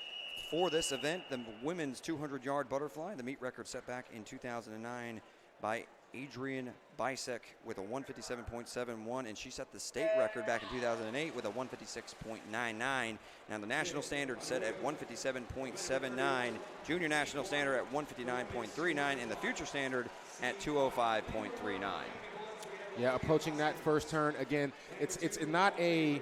for this event. The women's 200-yard butterfly, the meet record set back in 2009 by Adrienne Bisek with a 157.71, and she set the state record back in 2008 with a 156.99. Now the national standard set at 157.79, junior national standard at 159.39, and the future standard at 205.39.
Yeah, approaching that first turn again. It's not a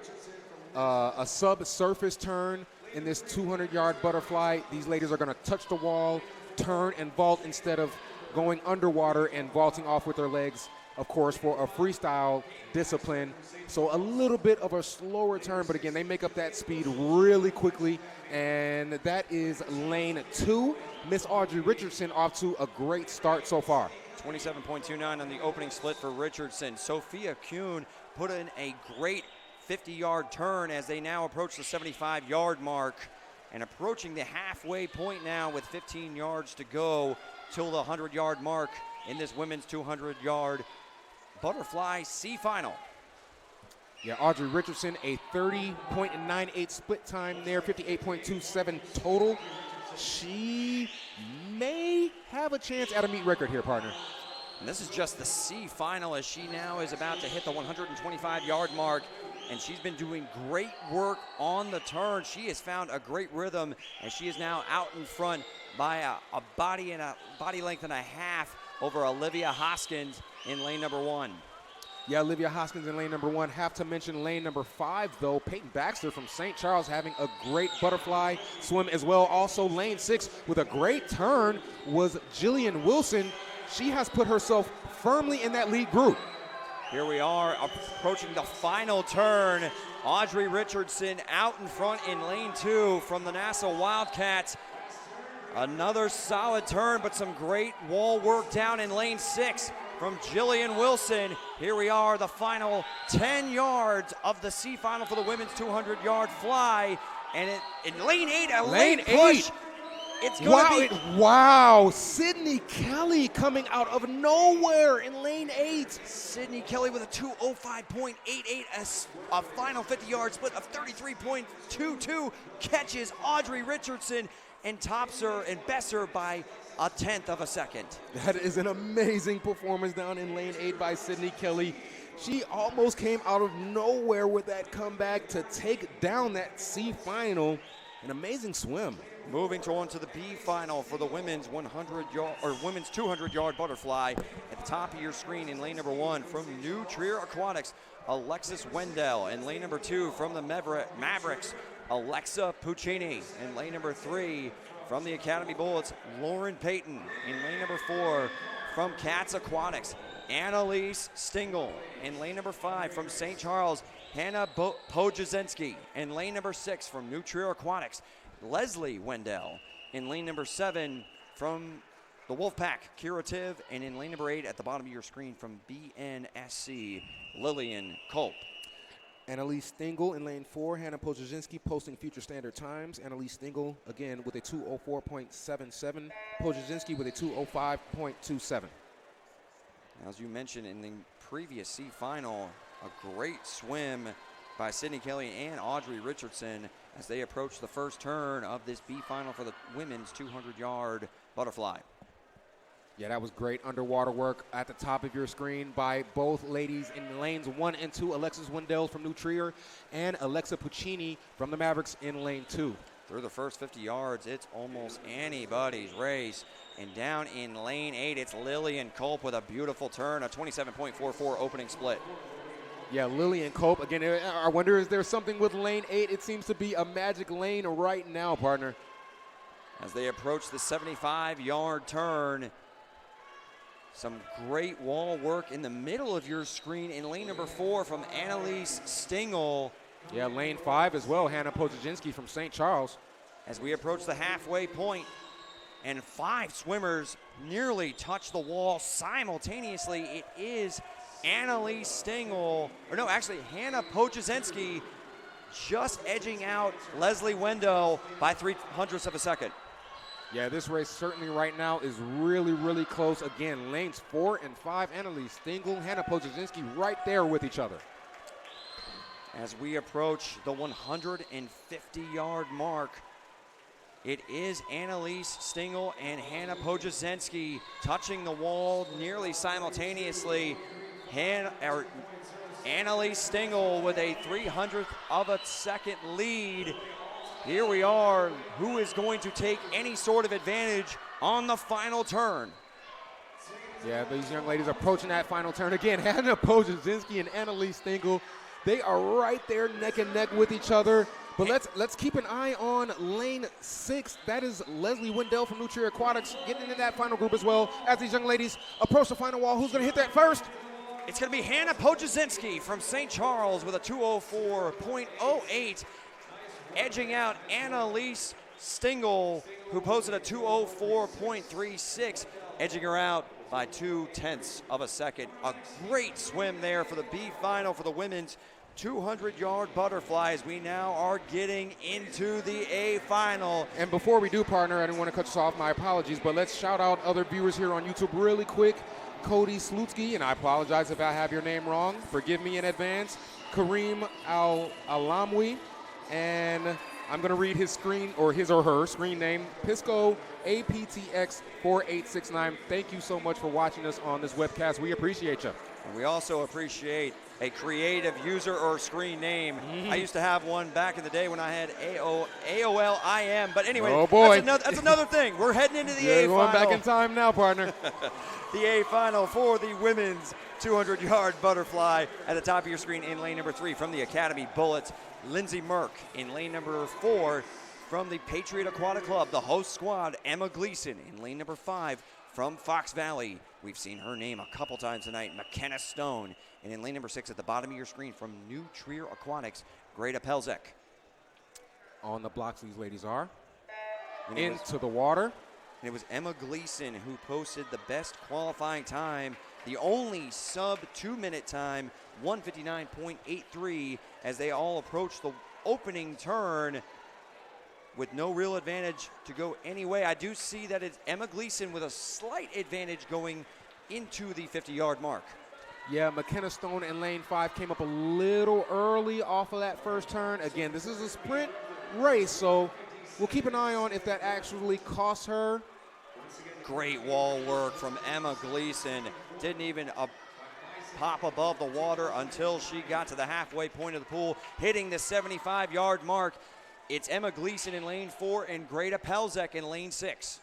subsurface turn in this 200-yard butterfly. These ladies are going to touch the wall, turn, and vault instead of going underwater and vaulting off with their legs, of course, for a freestyle discipline. So a little bit of a slower turn, but again, they make up that speed really quickly, and that is lane 2. Miss Audrey Richardson off to a great start so far.
27.29 on the opening split for Richardson. Sophia Kuhn put in a great 50-yard turn as they now approach the 75-yard mark, and approaching the halfway point now with 15 yards to go till the 100-yard mark in this women's 200-yard butterfly C final.
Yeah, Audrey Richardson, a 30.98 split time there, 58.27 total. She may have a chance at a meet record here, partner.
And this is just the C final, as she now is about to hit the 125-yard mark, and she's been doing great work on the turn. She has found a great rhythm, and she is now out in front by a body length and a half over Olivia Hoskins in lane number 1.
Yeah, Olivia Hoskins in lane number 1. Have to mention lane number 5, though. Peyton Baxter from St. Charles having a great butterfly swim as well. Also lane 6 with a great turn was Jillian Wilson. She has put herself firmly in that lead group.
Here we are approaching the final turn. Audrey Richardson out in front in lane 2 from the Nassau Wildcats. Another solid turn, but some great wall work down in lane 6 from Jillian Wilson. Here we are, the final 10 yards of the C Final for the women's 200-yard fly. And in lane 8, a lane push. It's going to be...
Wow, Sydney Kelly coming out of nowhere in lane 8.
Sydney Kelly with a 2:05.88, a final 50-yard split of 33.22, catches Audrey Richardson and tops her and bests her by a 1/10 of a second.
That is an amazing performance down in lane 8 by Sydney Kelly. She almost came out of nowhere with that comeback to take down that C Final. An amazing swim.
Moving on to the B final for the women's 100-yard or women's 200-yard butterfly. At the top of your screen in lane number 1 from New Trier Aquatics, Alexis Wendell. In lane number 2 from the Mavericks, Alexa Puccini. In lane number 3 from the Academy Bullets, Lauren Payton. In lane number 4 from Cats Aquatics, Annalise Stingel. In lane number 5 from St. Charles, Hannah Pojazinski. In lane number 6 from New Trier Aquatics, Leslie Wendell. In lane number 7 from the Wolfpack, Kira Tiv. And in lane number 8 at the bottom of your screen from BNSC, Lillian Culp.
Annalise Stingel in lane 4, Hannah Pojazinski posting future standard times. Annalise Stingel again with a 2:04.77, Pojazinski with a 2:05.27.
As you mentioned in the previous C final, a great swim by Sydney Kelly and Audrey Richardson as they approach the first turn of this B final for the women's 200-yard butterfly.
Yeah, that was great underwater work at the top of your screen by both ladies in lanes 1 and 2. Alexis Wendell from New Trier and Alexa Puccini from the Mavericks in lane 2.
Through the first 50 yards, it's almost anybody's race. And down in lane 8, it's Lillian Culp with a beautiful turn, a 27.44 opening split.
Yeah, Lillian Culp. Again, I wonder, is there something with lane 8? It seems to be a magic lane right now, partner.
As they approach the 75-yard turn, some great wall work in the middle of your screen in lane number 4 from Annalise Stingel.
Yeah, lane 5 as well, Hannah Pojazinski from St. Charles.
As we approach the halfway point, and 5 swimmers nearly touch the wall simultaneously. It is Annalise Stingel, or no, actually Hannah Pojazinski just edging out Leslie Wendell by 0.03 of a second.
Yeah, this race certainly right now is really, really close. Again, lanes 4 and 5, Annalise Stingel, Hannah Pojazinski right there with each other.
As we approach the 150-yard mark, it is Annalise Stingel and Hannah Pojazinski touching the wall nearly simultaneously. Annalise Stingel with a 0.03 of a second lead. Here we are. Who is going to take any sort of advantage on the final turn?
Yeah, these young ladies approaching that final turn. Again, Hannah Pojazinski and Annalise Stingel, they are right there neck and neck with each other. But let's keep an eye on lane 6. That is Leslie Wendell from New Trier Aquatics getting into that final group as well. As these young ladies approach the final wall, who's going to hit that first?
It's going to be Hannah Pojazinski from St. Charles with a 2:04.08, edging out Annalise Stingel, who posted a 2:04.36, edging her out by 0.2 of a second. A great swim there for the B final for the women's 200-yard butterflies. We now are getting into the A final.
And before we do, partner, I didn't want to cut you off. My apologies, but let's shout out other viewers here on YouTube really quick. Cody Slutsky, and I apologize if I have your name wrong. Forgive me in advance. Kareem Al-Alamwi, and I'm going to read his screen, or his or her screen name, Pisco APTX 4869. Thank you so much for watching us on this webcast. We appreciate you.
And we also appreciate a creative user or screen name. I used to have one back in the day when I had AOL-IM. But anyway,
oh boy.
That's another thing. We're heading into the A final.
Going back in time now, partner.
The A final for the women's 200-yard butterfly. At the top of your screen in lane number 3 from the Academy Bullets, Lindsay Merck. In lane number 4 from the Patriot Aquatic Club, the host squad, Emma Gleason. In lane number 5 from Fox Valley, we've seen her name a couple times tonight, McKenna Stone. And in lane number 6 at the bottom of your screen from New Trier Aquatics, Greta Pelzek.
On the blocks these ladies are.
And
Into the water.
And it was Emma Gleason who posted the best qualifying time, the only sub 2-minute time, 1:59.83, as they all approach the opening turn with no real advantage to go any way. I do see that it's Emma Gleason with a slight advantage going into the 50-yard mark.
Yeah, McKenna Stone in lane 5 came up a little early off of that first turn. Again, this is a sprint race, so we'll keep an eye on if that actually costs her.
Great wall work from Emma Gleason. Didn't even pop above the water until she got to the halfway point of the pool, hitting the 75-yard mark. It's Emma Gleason in lane 4 and Greta Pelzek in lane 6.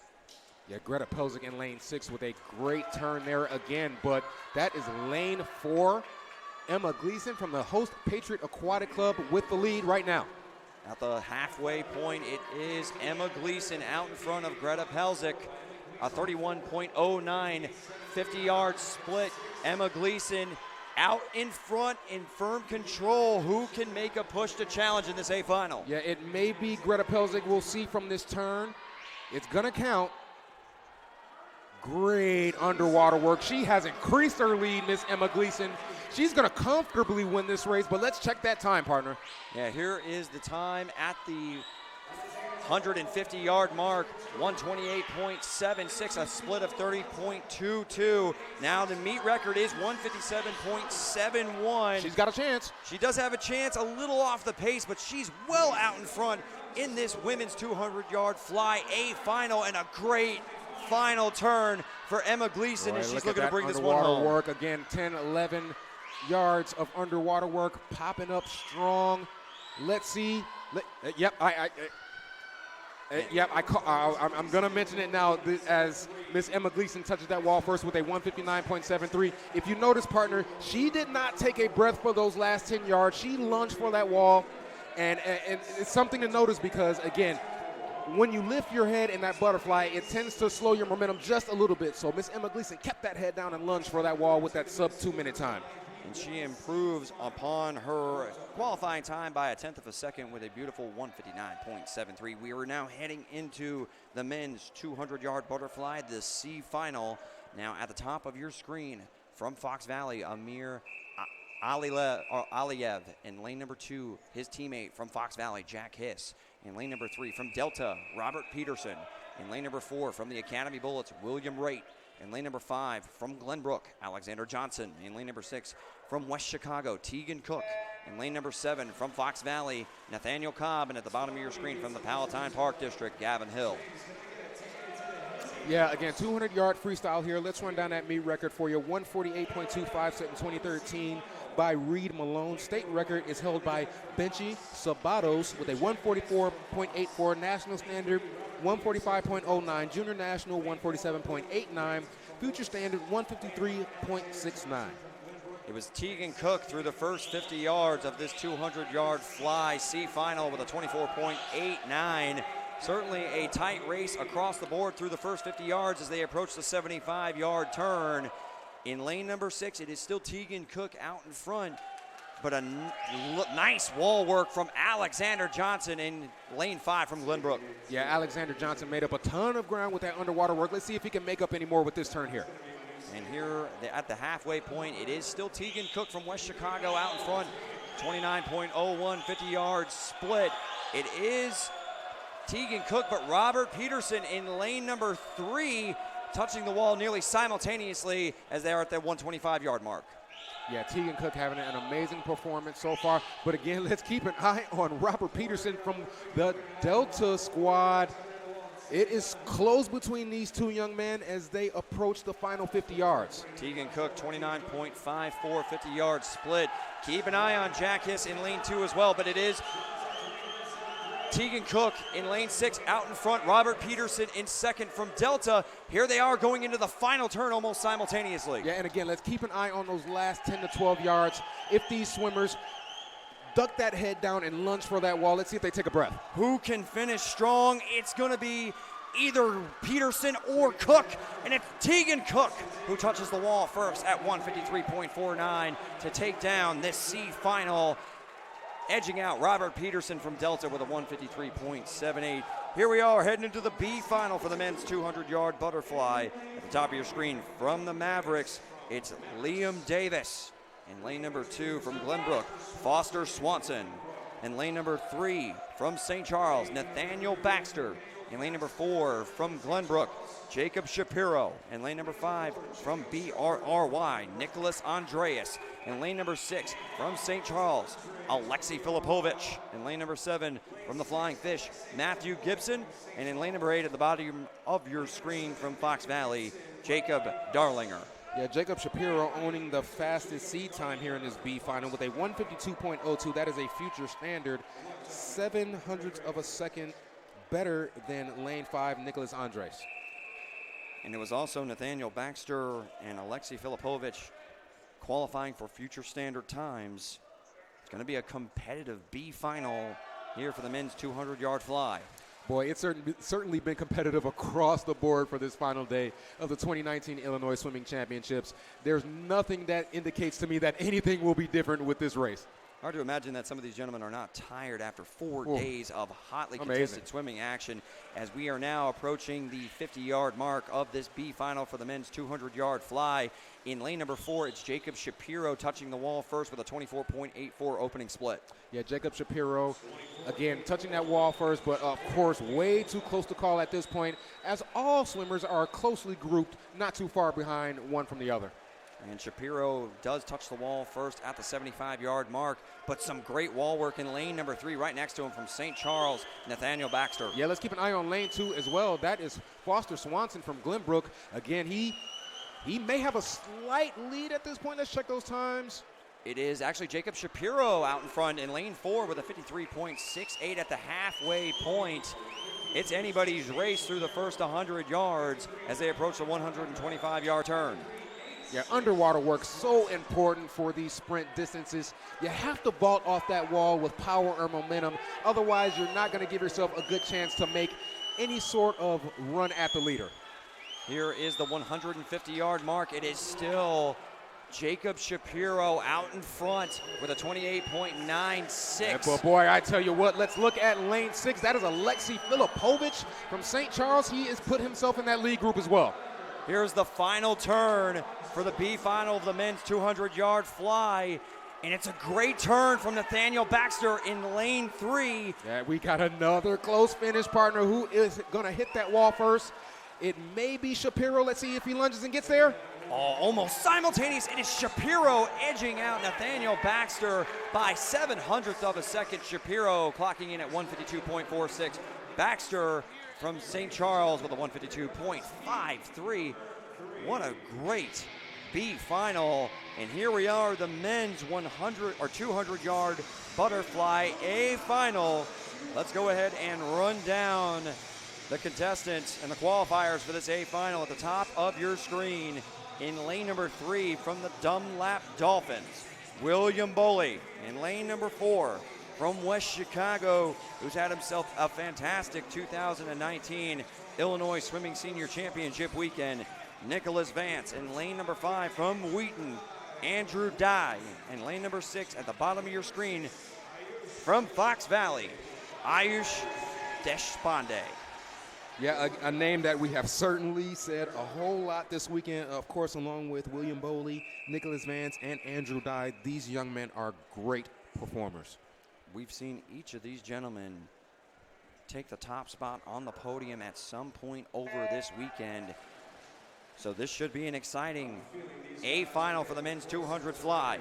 Yeah, Greta Pelzek in lane 6 with a great turn there again, but that is lane 4. Emma Gleason from the host Patriot Aquatic Club with the lead right now.
At the halfway point, it is Emma Gleason out in front of Greta Pelzek. A 31.09 50-yard split. Emma Gleason out in front in firm control. Who can make a push to challenge in this A final?
Yeah, it may be Greta Pelzek. We'll see from this turn. It's going to count. Great underwater work. She has increased her lead, Miss Emma Gleason. She's going to comfortably win this race, but let's check that time, partner.
Yeah, here is the time at the 150-yard mark, 128.76, a split of 30.22. Now the meet record is 157.71.
She's got a chance.
She does have a chance, a little off the pace, but she's well out in front in this women's 200-yard fly A final, and a great final turn for Emma Gleason, and she's looking to bring this one home.
Underwater work again, 10, 11 yards of underwater work, popping up strong. Let's see. I'm going to mention it now as Miss Emma Gleason touches that wall first with a 159.73. If you notice, partner, she did not take a breath for those last 10 yards. She lunged for that wall, and it's something to notice because, again, when you lift your head in that butterfly, it tends to slow your momentum just a little bit. So Miss Emma Gleason kept that head down and lunged for that wall with that sub 2-minute time.
And she improves upon her qualifying time by 1/10 of a second with a beautiful 159.73. We are now heading into the men's 200-yard butterfly, the C final. Now at the top of your screen from Fox Valley, Amir Aliyev in lane number 2, his teammate from Fox Valley, Jack Hiss. In lane number 3 from Delta, Robert Peterson. In lane number 4 from the Academy Bullets, William Wright. In lane number 5 from Glenbrook, Alexander Johnson. In lane number 6 from West Chicago, Tegan Cook. In lane number 7 from Fox Valley, Nathaniel Cobb. And at the bottom of your screen from the Palatine Park District, Gavin Hill.
Yeah, again, 200-yard freestyle here. Let's run down that meet record for you. 148.25 set in 2013 by Reed Malone. State record is held by Benchy Sabatos with a 144.84 national standard, 145.09 junior national, 147.89 future standard, 153.69.
It was Tegan Cook through the first 50 yards of this 200-yard fly C final with a 24.89. Certainly a tight race across the board through the first 50 yards as they approach the 75-yard turn. In lane number 6, it is still Tegan Cook out in front, but a nice wall work from Alexander Johnson in lane 5 from Glenbrook.
Yeah, Alexander Johnson made up a ton of ground with that underwater work. Let's see if he can make up any more with this turn here.
And here at the halfway point, it is still Tegan Cook from West Chicago out in front. 29.01 50-yard split. It is Tegan Cook, but Robert Peterson in lane number 3 touching the wall nearly simultaneously as they are at the 125-yard mark.
Yeah, Tegan Cook having an amazing performance so far. But again, let's keep an eye on Robert Peterson from the Delta squad. It is close between these two young men as they approach the final 50 yards.
Tegan Cook, 29.54 50-yard split. Keep an eye on Jack Hiss in lane 2 as well, but it is Tegan Cook in lane 6 out in front. Robert Peterson in second from Delta. Here they are going into the final turn almost simultaneously.
Yeah, and again, let's keep an eye on those last 10 to 12 yards. If these swimmers duck that head down and lunge for that wall, let's see if they take a breath.
Who can finish strong? It's going to be either Peterson or Cook, and it's Tegan Cook who touches the wall first at 153.49 to take down this C Final, edging out Robert Peterson from Delta with a 153.78. Here we are heading into the B Final for the men's 200-yard butterfly. At the top of your screen from the Mavericks, it's Liam Davis. In lane number 2 from Glenbrook, Foster Swanson. In lane number 3 from St. Charles, Nathaniel Baxter. In lane number 4 from Glenbrook, Jacob Shapiro. In lane number 5 from BRRY, Nicholas Andreas. In lane number 6 from St. Charles, Alexei Filipovich. In lane number 7 from the Flying Fish, Matthew Gibson. And in lane number 8 at the bottom of your screen from Fox Valley, Jacob Darlinger.
Yeah, Jacob Shapiro owning the fastest seed time here in this B Final with a 152.02. That is a future standard, 0.07 of a second better than lane 5, Nicholas Andres.
And it was also Nathaniel Baxter and Alexei Filipovich qualifying for future standard times. It's going to be a competitive B Final here for the men's 200-yard fly.
Boy, it's certainly been competitive across the board for this final day of the 2019 Illinois Swimming Championships. There's nothing that indicates to me that anything will be different with this race.
Hard to imagine that some of these gentlemen are not tired after 4 days of hotly contested swimming action, as we are now approaching the 50-yard mark of this B Final for the men's 200-yard fly. In lane number 4, it's Jacob Shapiro touching the wall first with a 24.84 opening split.
Yeah, Jacob Shapiro, again, touching that wall first, but of course, way too close to call at this point, as all swimmers are closely grouped, not too far behind one from the other.
And Shapiro does touch the wall first at the 75-yard mark, but some great wall work in lane number 3 right next to him from St. Charles, Nathaniel Baxter.
Yeah, let's keep an eye on lane 2 as well. That is Foster Swanson from Glenbrook. Again, he may have a slight lead at this point. Let's check those times.
It is actually Jacob Shapiro out in front in lane 4 with a 53.68 at the halfway point. It's anybody's race through the first 100 yards as they approach the 125-yard turn.
Yeah, underwater work so important for these sprint distances. You have to vault off that wall with power or momentum. Otherwise, you're not going to give yourself a good chance to make any sort of run at the leader.
Here is the 150-yard mark. It is still Jacob Shapiro out in front with a 28.96.
Yeah, but boy, I tell you what, let's look at lane 6. That is Alexei Filipovich from St. Charles. He has put himself in that lead group as well.
Here's the final turn for the B Final of the men's 200-yard fly. And it's a great turn from Nathaniel Baxter in lane 3.
Yeah, we got another close finish partner who is going to hit that wall first. It may be Shapiro. Let's see if he lunges and gets there.
Oh, almost simultaneous. It is Shapiro edging out Nathaniel Baxter by 0.07 of a second. Shapiro clocking in at 152.46. Baxter from St. Charles with a 152.53. What a great B Final. And here we are, the men's 100 or 200-yard butterfly A Final. Let's go ahead and run down the contestants and the qualifiers for this A Final at the top of your screen. In lane number 3 from the Dunlap Dolphins, William Boley. In lane number 4 from West Chicago, who's had himself a fantastic 2019 Illinois Swimming Senior Championship weekend, Nicholas Vance. In lane number 5 from Wheaton, Andrew Dye. In lane number 6 at the bottom of your screen from Fox Valley, Ayush Deshpande.
Yeah, a name that we have certainly said a whole lot this weekend, of course, along with William Boley, Nicholas Vance, and Andrew Dye. These young men are great performers.
We've seen each of these gentlemen take the top spot on the podium at some point over this weekend. So this should be an exciting A Final for the men's 200 fly,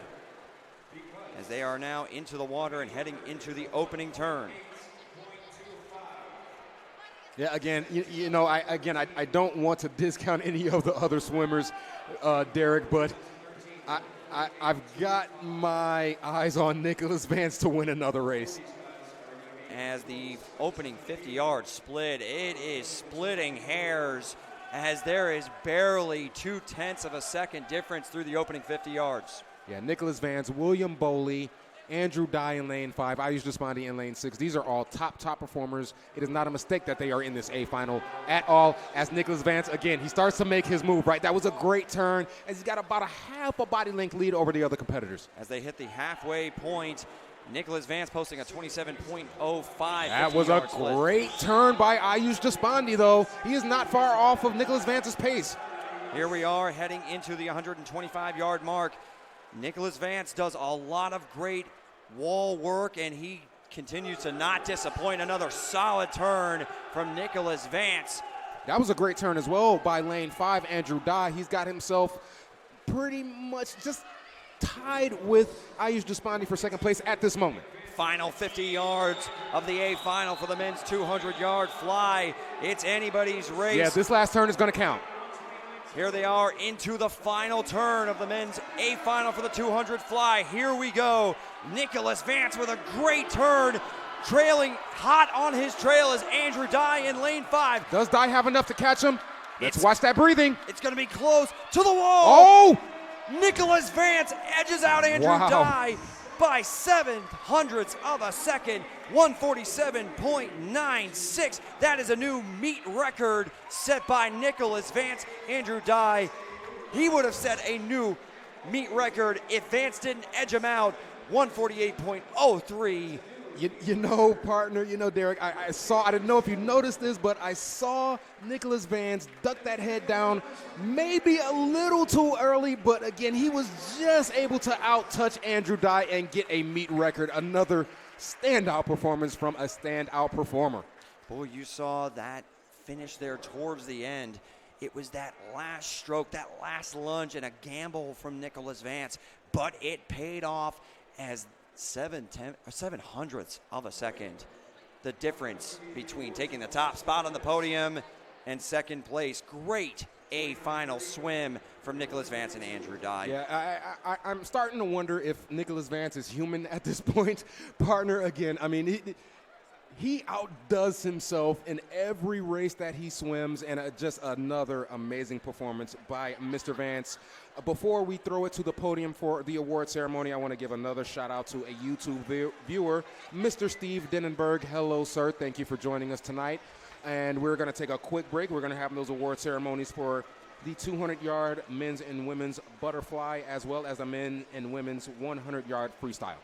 as they are now into the water and heading into the opening turn.
Yeah, again, I don't want to discount any of the other swimmers, Derek, but I've got my eyes on Nicholas Vance to win another race.
As the opening 50-yard split, it is splitting hairs, as there is barely 0.2 of a second difference through the opening 50 yards.
Yeah, Nicholas Vance, William Boley Andrew Dye in lane 5, Ayush Deshpande in lane 6. These are all top performers. It is not a mistake that they are in this A final at all. As Nicholas Vance, again, he starts to make his move, right? That was a great turn, as he's got about a half a body length lead over the other competitors.
As they hit the halfway point, Nicholas Vance posting a 27.05.
That was a great turn by Ayush Deshpande, though. He is not far off of Nicholas Vance's pace.
Here we are heading into the 125-yard mark. Nicholas Vance does a lot of great wall work, and he continues to not disappoint. Another solid turn from Nicholas Vance.
That was a great turn as well by lane 5, Andrew Dye. He's got himself pretty much just tied with Ayush Deshpande for second place at this moment.
Final 50 yards of the A final for the men's 200-yard fly. It's anybody's race.
Yeah, this last turn is going to count.
Here they are into the final turn of the men's A final for the 200 fly. Here we go. Nicholas Vance with a great turn. Trailing hot on his trail is Andrew Dye in lane 5.
Does Dye have enough to catch him? Let's watch that breathing.
It's going to be close to the wall.
Oh!
Nicholas Vance edges out Andrew Dye by 0.07 of a second, 147.96. That is a new meet record set by Nicholas Vance. Andrew Dye, he would have set a new meet record if Vance didn't edge him out, 148.03.
You know, partner, you know, Derek, I didn't know if you noticed this, but I saw Nicholas Vance duck that head down maybe a little too early, but again, he was just able to out-touch Andrew Dye and get a meet record. Another standout performance from a standout performer.
Boy, you saw that finish there towards the end. It was that last stroke, that last lunge, and a gamble from Nicholas Vance, but it paid off as 0.07 of a second. The difference between taking the top spot on the podium and second place. Great A final swim from Nicholas Vance and Andrew Dye.
Yeah, I'm starting to wonder if Nicholas Vance is human at this point. Partner, again, I mean, he outdoes himself in every race that he swims, and just another amazing performance by Mr. Vance. Before we throw it to the podium for the award ceremony, I want to give another shout out to a YouTube viewer, Mr. Steve Denenberg. Hello, sir. Thank you for joining us tonight. And we're going to take a quick break. We're going to have those award ceremonies for the 200-yard men's and women's butterfly, as well as the men and women's 100-yard freestyle.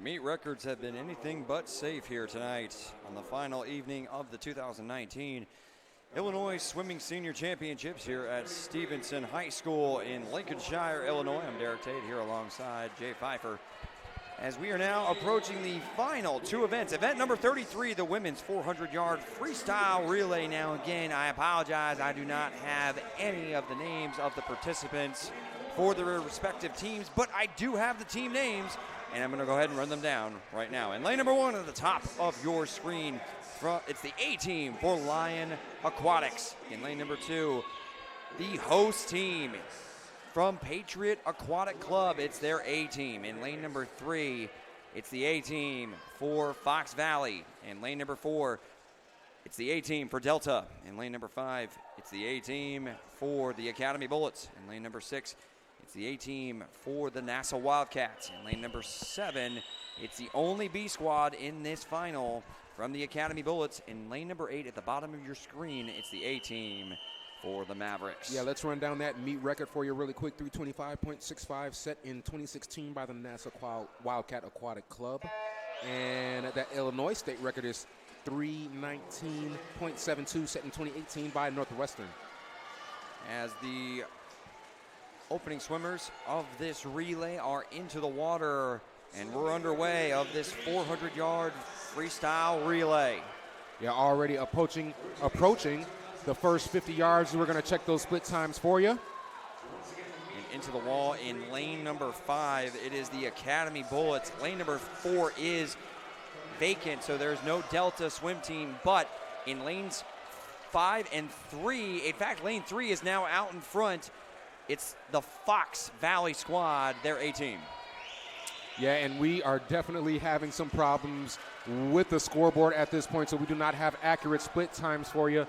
Meet records have been anything but safe here tonight on the final evening of the 2019 Illinois Swimming Senior Championships here at Stevenson High School in Lincolnshire, Illinois. I'm Derek Tate here alongside Jay Pfeiffer as we are now approaching the final two events. Event number 33, the women's 400-yard freestyle relay. Now again, I apologize, I do not have any of the names of the participants for their respective teams, but I do have the team names, and I'm going to go ahead and run them down right now. In lane number 1 at the top of your screen, it's the A team for Lion Aquatics. In lane number 2, the host team from Patriot Aquatic Club, it's their A team. In lane number 3, it's the A team for Fox Valley. In lane number 4, it's the A team for Delta. In lane number 5, it's the A team for the Academy Bullets. In lane number 6, it's the A team for the NASA Wildcats. In lane number 7, it's the only B squad in this final from the Academy Bullets. In lane number 8 at the bottom of your screen, it's the A team for the Mavericks.
Yeah, let's run down that meet record for you really quick. 325.65 set in 2016 by the NASA Wildcat Aquatic Club. And that Illinois state record is 319.72 set in 2018 by Northwestern.
As the opening swimmers of this relay are into the water, and we're underway of this 400-yard freestyle relay.
Yeah, already approaching the first 50 yards. We're going to check those split times for you.
And into the wall in lane number 5, it is the Academy Bullets. Lane number 4 is vacant, so there's no Delta swim team. But in lanes 5 and 3, in fact, lane 3 is now out in front. It's the Fox Valley squad, their A team.
Yeah, and we are definitely having some problems with the scoreboard at this point, so we do not have accurate split times for you.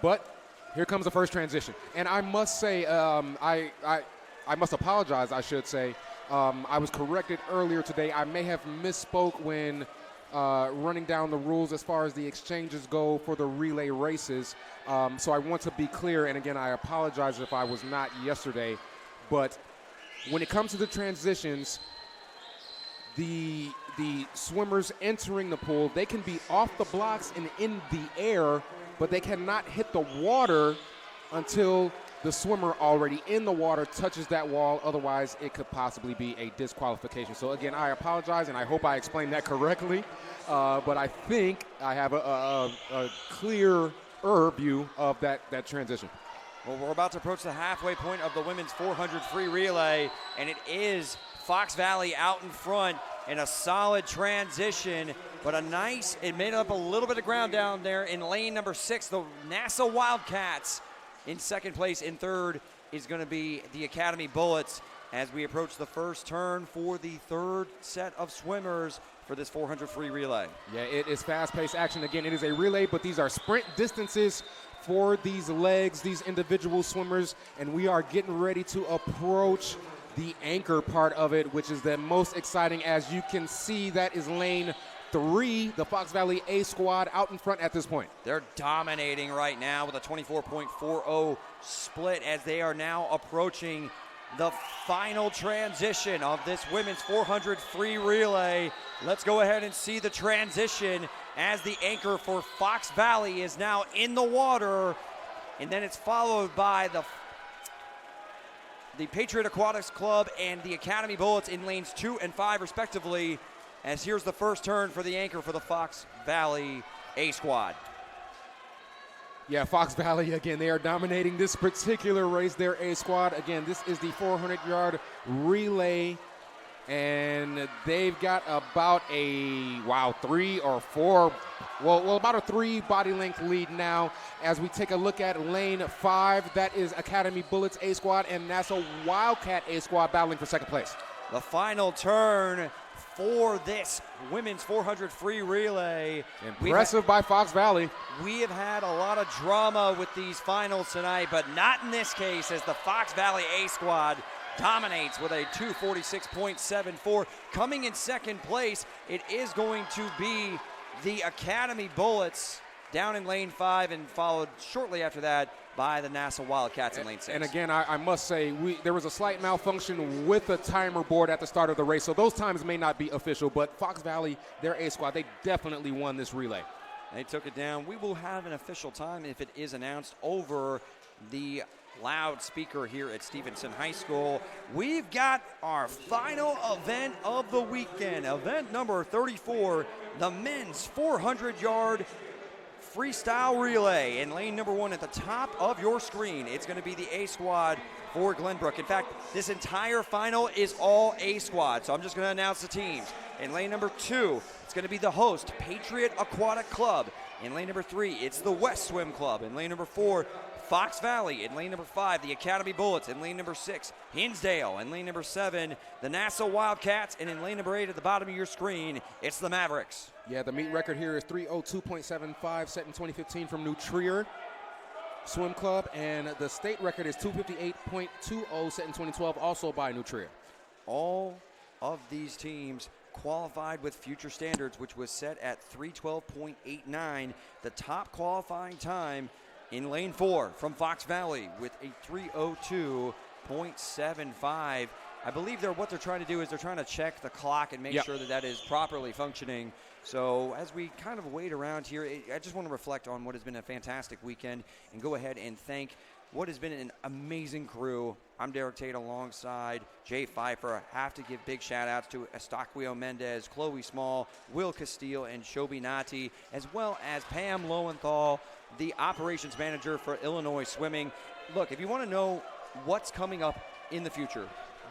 But here comes the first transition. And I must say, I must apologize, I should say. I was corrected earlier today. I may have misspoke when running down the rules as far as the exchanges go for the relay races. So I want to be clear, and again, I apologize if I was not yesterday. But when it comes to the transitions, the swimmers entering the pool, they can be off the blocks and in the air, but they cannot hit the water until the swimmer already in the water touches that wall. Otherwise, it could possibly be a disqualification. So again, I apologize, and I hope I explained that correctly. But I think I have a clearer view of that transition.
Well, we're about to approach the halfway point of the women's 400 free relay, and it is Fox Valley out in front in a solid transition, but it made up a little bit of ground down there in lane number 6. The NASA Wildcats in second place. In third is going to be the Academy Bullets as we approach the first turn for the third set of swimmers for this 400 free relay.
Yeah, it is fast-paced action. Again, it is a relay, but these are sprint distances for these legs, these individual swimmers, and we are getting ready to approach the anchor part of it, which is the most exciting. As you can see, that is lane 3, the Fox Valley A squad out in front at this point.
They're dominating right now with a 24.40 split as they are now approaching the final transition of this women's 400 free relay. Let's go ahead and see the transition as the anchor for Fox Valley is now in the water, and then it's followed by the Patriot Aquatics Club and the Academy Bullets in lanes 2 and 5 respectively, as here's the first turn for the anchor for the Fox Valley A squad.
Yeah, Fox Valley, again, they are dominating this particular race, their A squad. Again, this is the 400-yard relay, and they've got about about a 3 body length lead now. As we take a look at lane 5, that is Academy Bullets A squad and NASA Wildcat A squad battling for second place.
The final turn for this women's 400 free relay.
Impressive by Fox Valley.
We have had a lot of drama with these finals tonight, but not in this case, as the Fox Valley A squad dominates with a 246.74. Coming in second place, it is going to be the Academy Bullets down in lane 5 and followed shortly after that by the Nassau Wildcats in lane 6.
And again, I must say, there was a slight malfunction with the timer board at the start of the race, so those times may not be official, but Fox Valley, their A squad, they definitely won this relay.
They took it down. We will have an official time if it is announced over the loudspeaker here at Stevenson High School. We've got our final event of the weekend, event number 34, the men's 400-yard freestyle relay in lane number 1 at the top of your screen. It's going to be the A squad for Glenbrook. In fact, this entire final is all A squad, so I'm just going to announce the teams. In lane number 2, it's going to be the host, Patriot Aquatic Club. In lane number 3, it's the West Swim Club. In lane number 4, Fox Valley. In lane number 5, the Academy Bullets. In lane number 6, Hinsdale. In lane number 7, the Nassau Wildcats. And in lane number 8 at the bottom of your screen, it's the Mavericks.
Yeah, the meet record here is 3:02.75, set in 2015 from New Trier Swim Club. And the state record is 258.20, set in 2012, also by New Trier.
All of these teams qualified with future standards, which was set at 3:12.89. The top qualifying time in lane 4 from Fox Valley with a 3:02.75. I believe what they're trying to do is they're trying to check the clock and make sure that is properly functioning. So as we kind of wait around here, I just want to reflect on what has been a fantastic weekend and go ahead and thank what has been an amazing crew. I'm Derek Tate alongside Jay Pfeiffer. I have to give big shout outs to Estaquio Mendez, Chloe Small, Will Castile, and Shobi Nati, as well as Pam Lowenthal, the operations manager for Illinois Swimming. Look, if you want to know what's coming up in the future,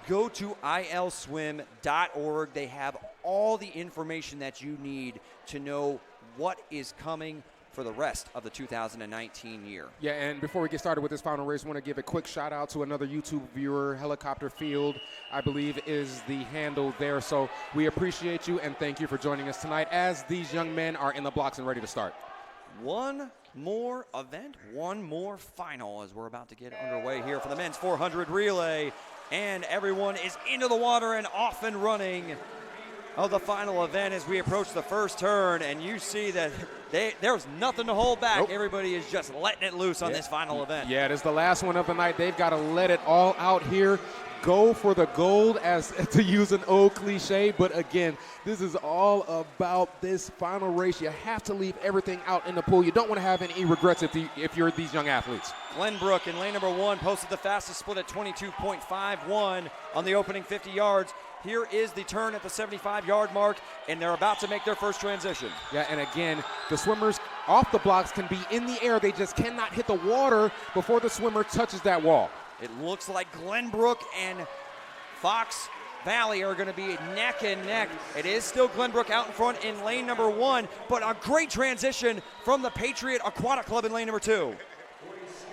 go to ilswim.org. They have all the information that you need to know what is coming for the rest of the 2019 year.
Yeah, and before we get started with this final race, I want to give a quick shout out to another YouTube viewer, Helicopter Field, I believe is the handle there. So we appreciate you and thank you for joining us tonight as these young men are in the blocks and ready to start.
One more event, one more final as we're about to get underway here for the men's 400 relay. And everyone is into the water and off and running of the final event as we approach the first turn, and you see that there's nothing to hold back.
Nope.
Everybody is just letting it loose on this final event.
Yeah, it is the last one of the night. They've got to let it all out here. Go for the gold, as to use an old cliche, but again, this is all about this final race. You have to leave everything out in the pool. You don't want to have any regrets if you're these young athletes.
Glenbrook in lane number 1 posted the fastest split at 22.51 on the opening 50 yards. Here is the turn at the 75-yard mark, and they're about to make their first transition.
Yeah, and again, the swimmers off the blocks can be in the air. They just cannot hit the water before the swimmer touches that wall.
It looks like Glenbrook and Fox Valley are going to be neck and neck. It is still Glenbrook out in front in lane number 1, but a great transition from the Patriot Aquatic Club in lane number 2.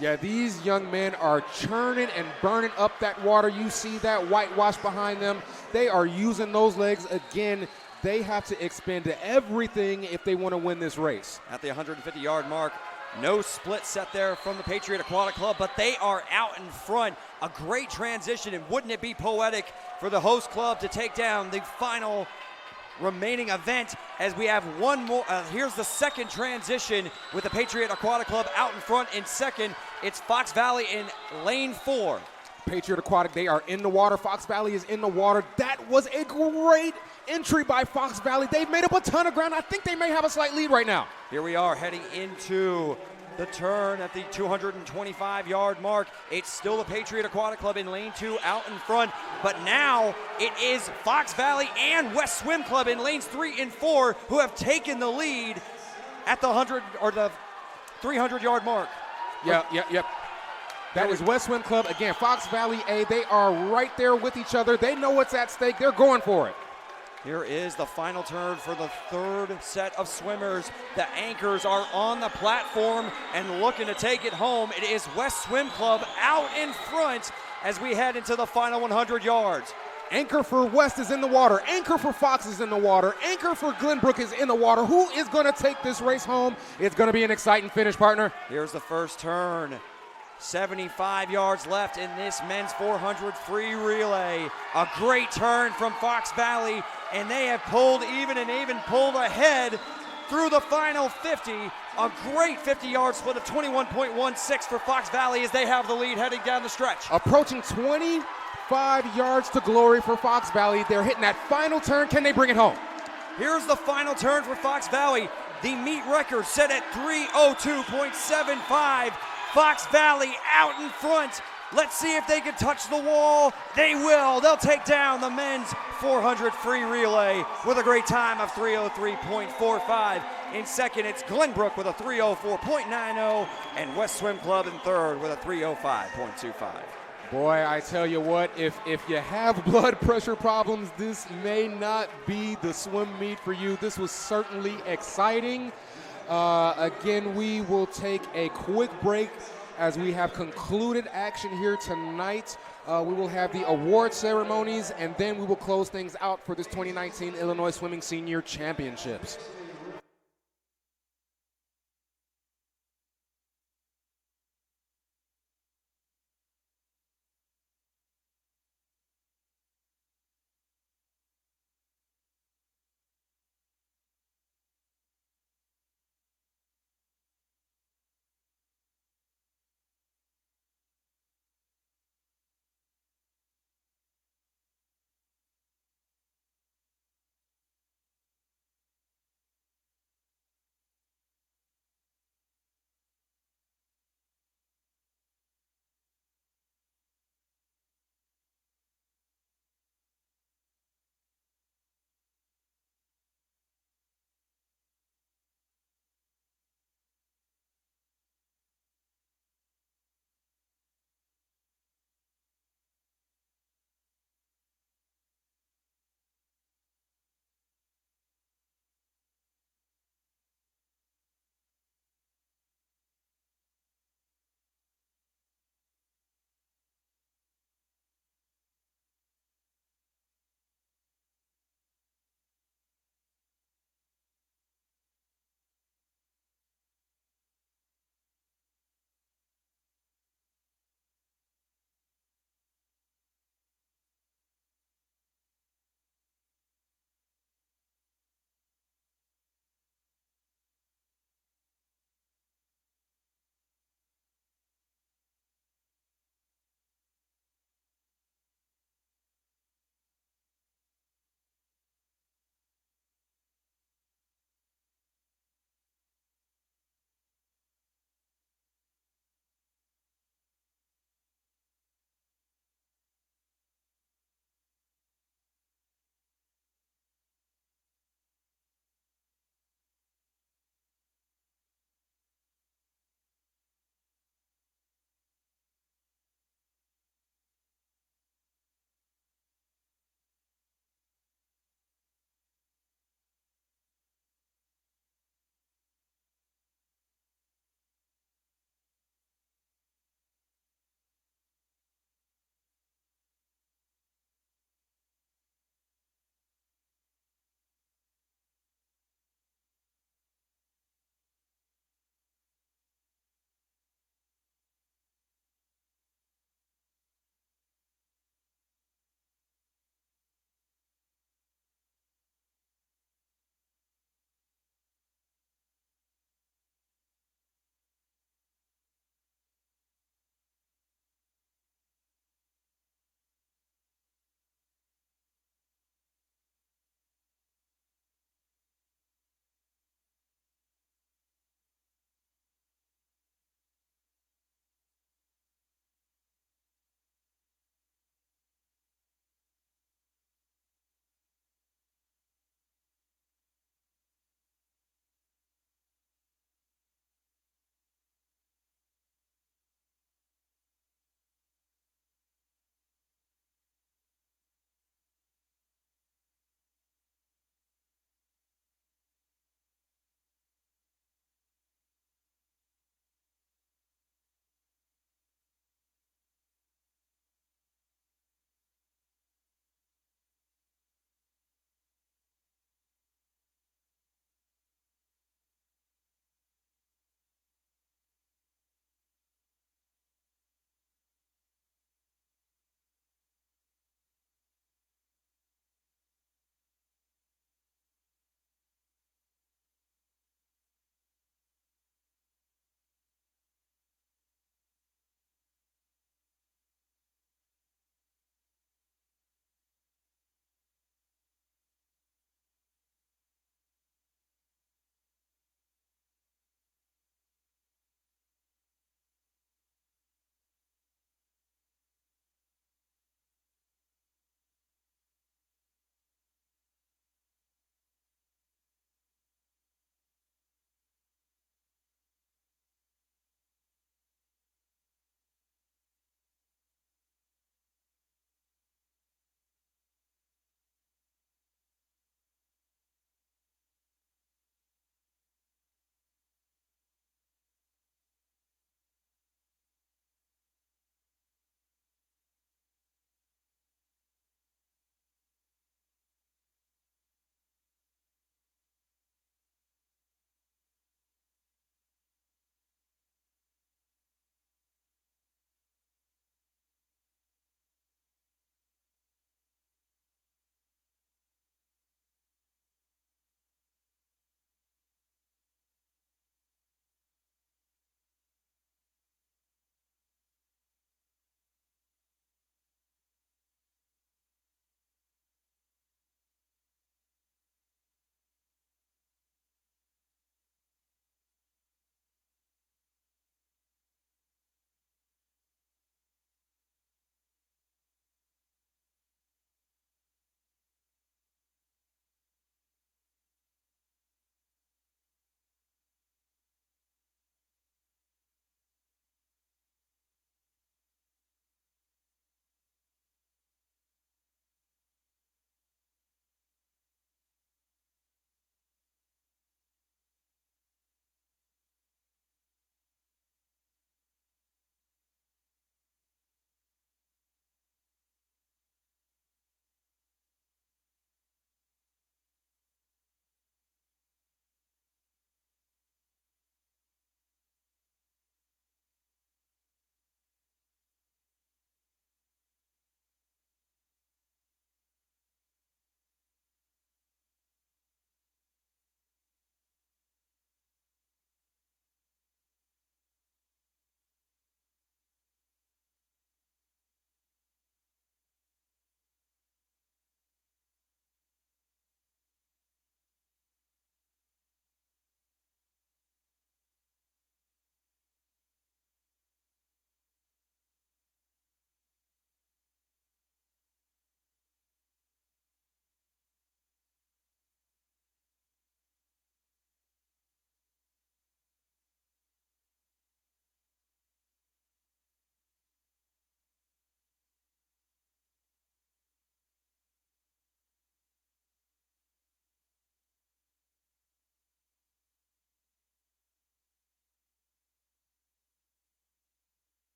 Yeah, these young men are churning and burning up that water. You see that whitewash behind them. They are using those legs. Again, they have to expend everything if they want to win this race.
At the 150-yard mark, no split set there from the Patriot Aquatic Club, but they are out in front. A great transition, and wouldn't it be poetic for the host club to take down the final remaining event as we have one more. Here's the second transition with the Patriot Aquatic Club out in front in second. It's Fox Valley in lane 4.
Patriot Aquatic, they are in the water. Fox Valley is in the water. That was a great entry by Fox Valley. They've made up a ton of ground. I think they may have a slight lead right now.
Here we are heading into the turn at the 225-yard mark. It's still the Patriot Aquatic Club in lane 2 out in front, but now it is Fox Valley and West Swim Club in lanes 3 and 4 who have taken the lead at the 100 or the 300-yard mark.
Yep. That is West Swim Club. Again, Fox Valley A, they are right there with each other. They know what's at stake. They're going for it.
Here is the final turn for the third set of swimmers. The anchors are on the platform and looking to take it home. It is West Swim Club out in front as we head into the final 100 yards.
Anchor for West is in the water. Anchor for Fox is in the water. Anchor for Glenbrook is in the water. Who is going to take this race home? It's going to be an exciting finish, partner.
Here's the first turn. 75 yards left in this men's 400 free relay. A great turn from Fox Valley, and they have pulled even pulled ahead through the final 50. A great 50-yard split of 21.16 for Fox Valley as they have the lead heading down the stretch.
Approaching 25 yards to glory for Fox Valley. They're hitting that final turn. Can they bring it home?
Here's the final turn for Fox Valley. The meet record set at 3:02.75. Fox Valley out in front. Let's see if they can touch the wall. They will. They'll take down the men's 400 free relay with a great time of 3:03.45. In second, it's Glenbrook with a 3:04.90, and West Swim Club in third with a 3:05.25.
Boy, I tell you what, if you have blood pressure problems, this may not be the swim meet for you. This was certainly exciting. Again, we will take a quick break as we have concluded action here tonight. We will have the award ceremonies, and then we will close things out for this 2019 Illinois Swimming Senior Championships.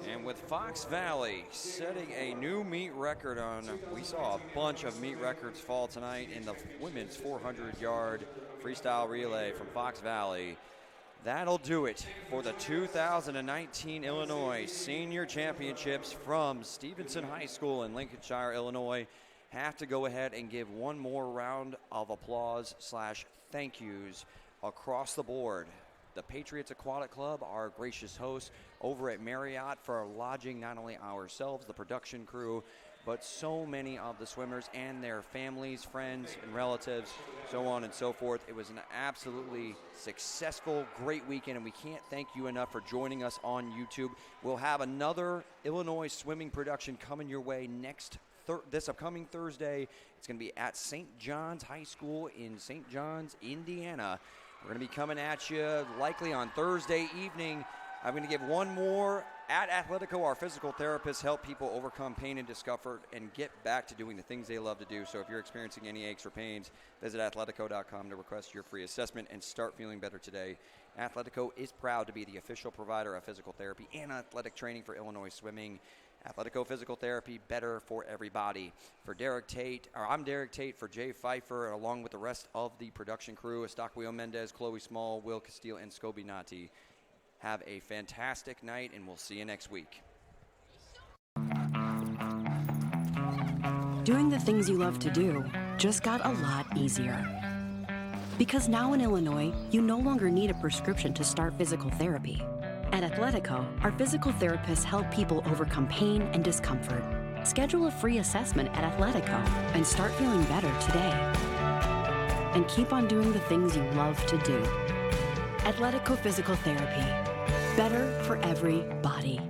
And with Fox Valley setting a new meet record we saw a bunch of meet records fall tonight in the women's 400-yard freestyle relay from Fox Valley. That'll do it for the 2019 Illinois Senior Championships from Stevenson High School in Lincolnshire, Illinois. Have to go ahead and give one more round of applause / thank yous across the board. The Patriots Aquatic Club, our gracious hosts over at Marriott for lodging not only ourselves, the production crew, but so many of the swimmers and their families, friends, and relatives, so on and so forth. It was an absolutely successful, great weekend, and we can't thank you enough for joining us on YouTube. We'll have another Illinois swimming production coming your way this upcoming Thursday. It's going to be at St. John's High School in St. John's, Indiana. We're going to be coming at you likely on Thursday evening. I'm going to give one more. At Athletico, our physical therapists help people overcome pain and discomfort and get back to doing the things they love to do. So if you're experiencing any aches or pains, visit athletico.com to request your free assessment and start feeling better today. Athletico is proud to be the official provider of physical therapy and athletic training for Illinois swimming. Athletico Physical Therapy, better for everybody. I'm Derek Tate for Jay Pfeiffer, along with the rest of the production crew, Estaquio Mendez, Chloe Small, Will Castile, and Scobie Nati. Have a fantastic night, and we'll see you next week.
Doing the things you love to do just got a lot easier. Because now in Illinois, you no longer need a prescription to start physical therapy. At Athletico, our physical therapists help people overcome pain and discomfort. Schedule a free assessment at Athletico and start feeling better today. And keep on doing the things you love to do. Athletico Physical Therapy. Better for everybody.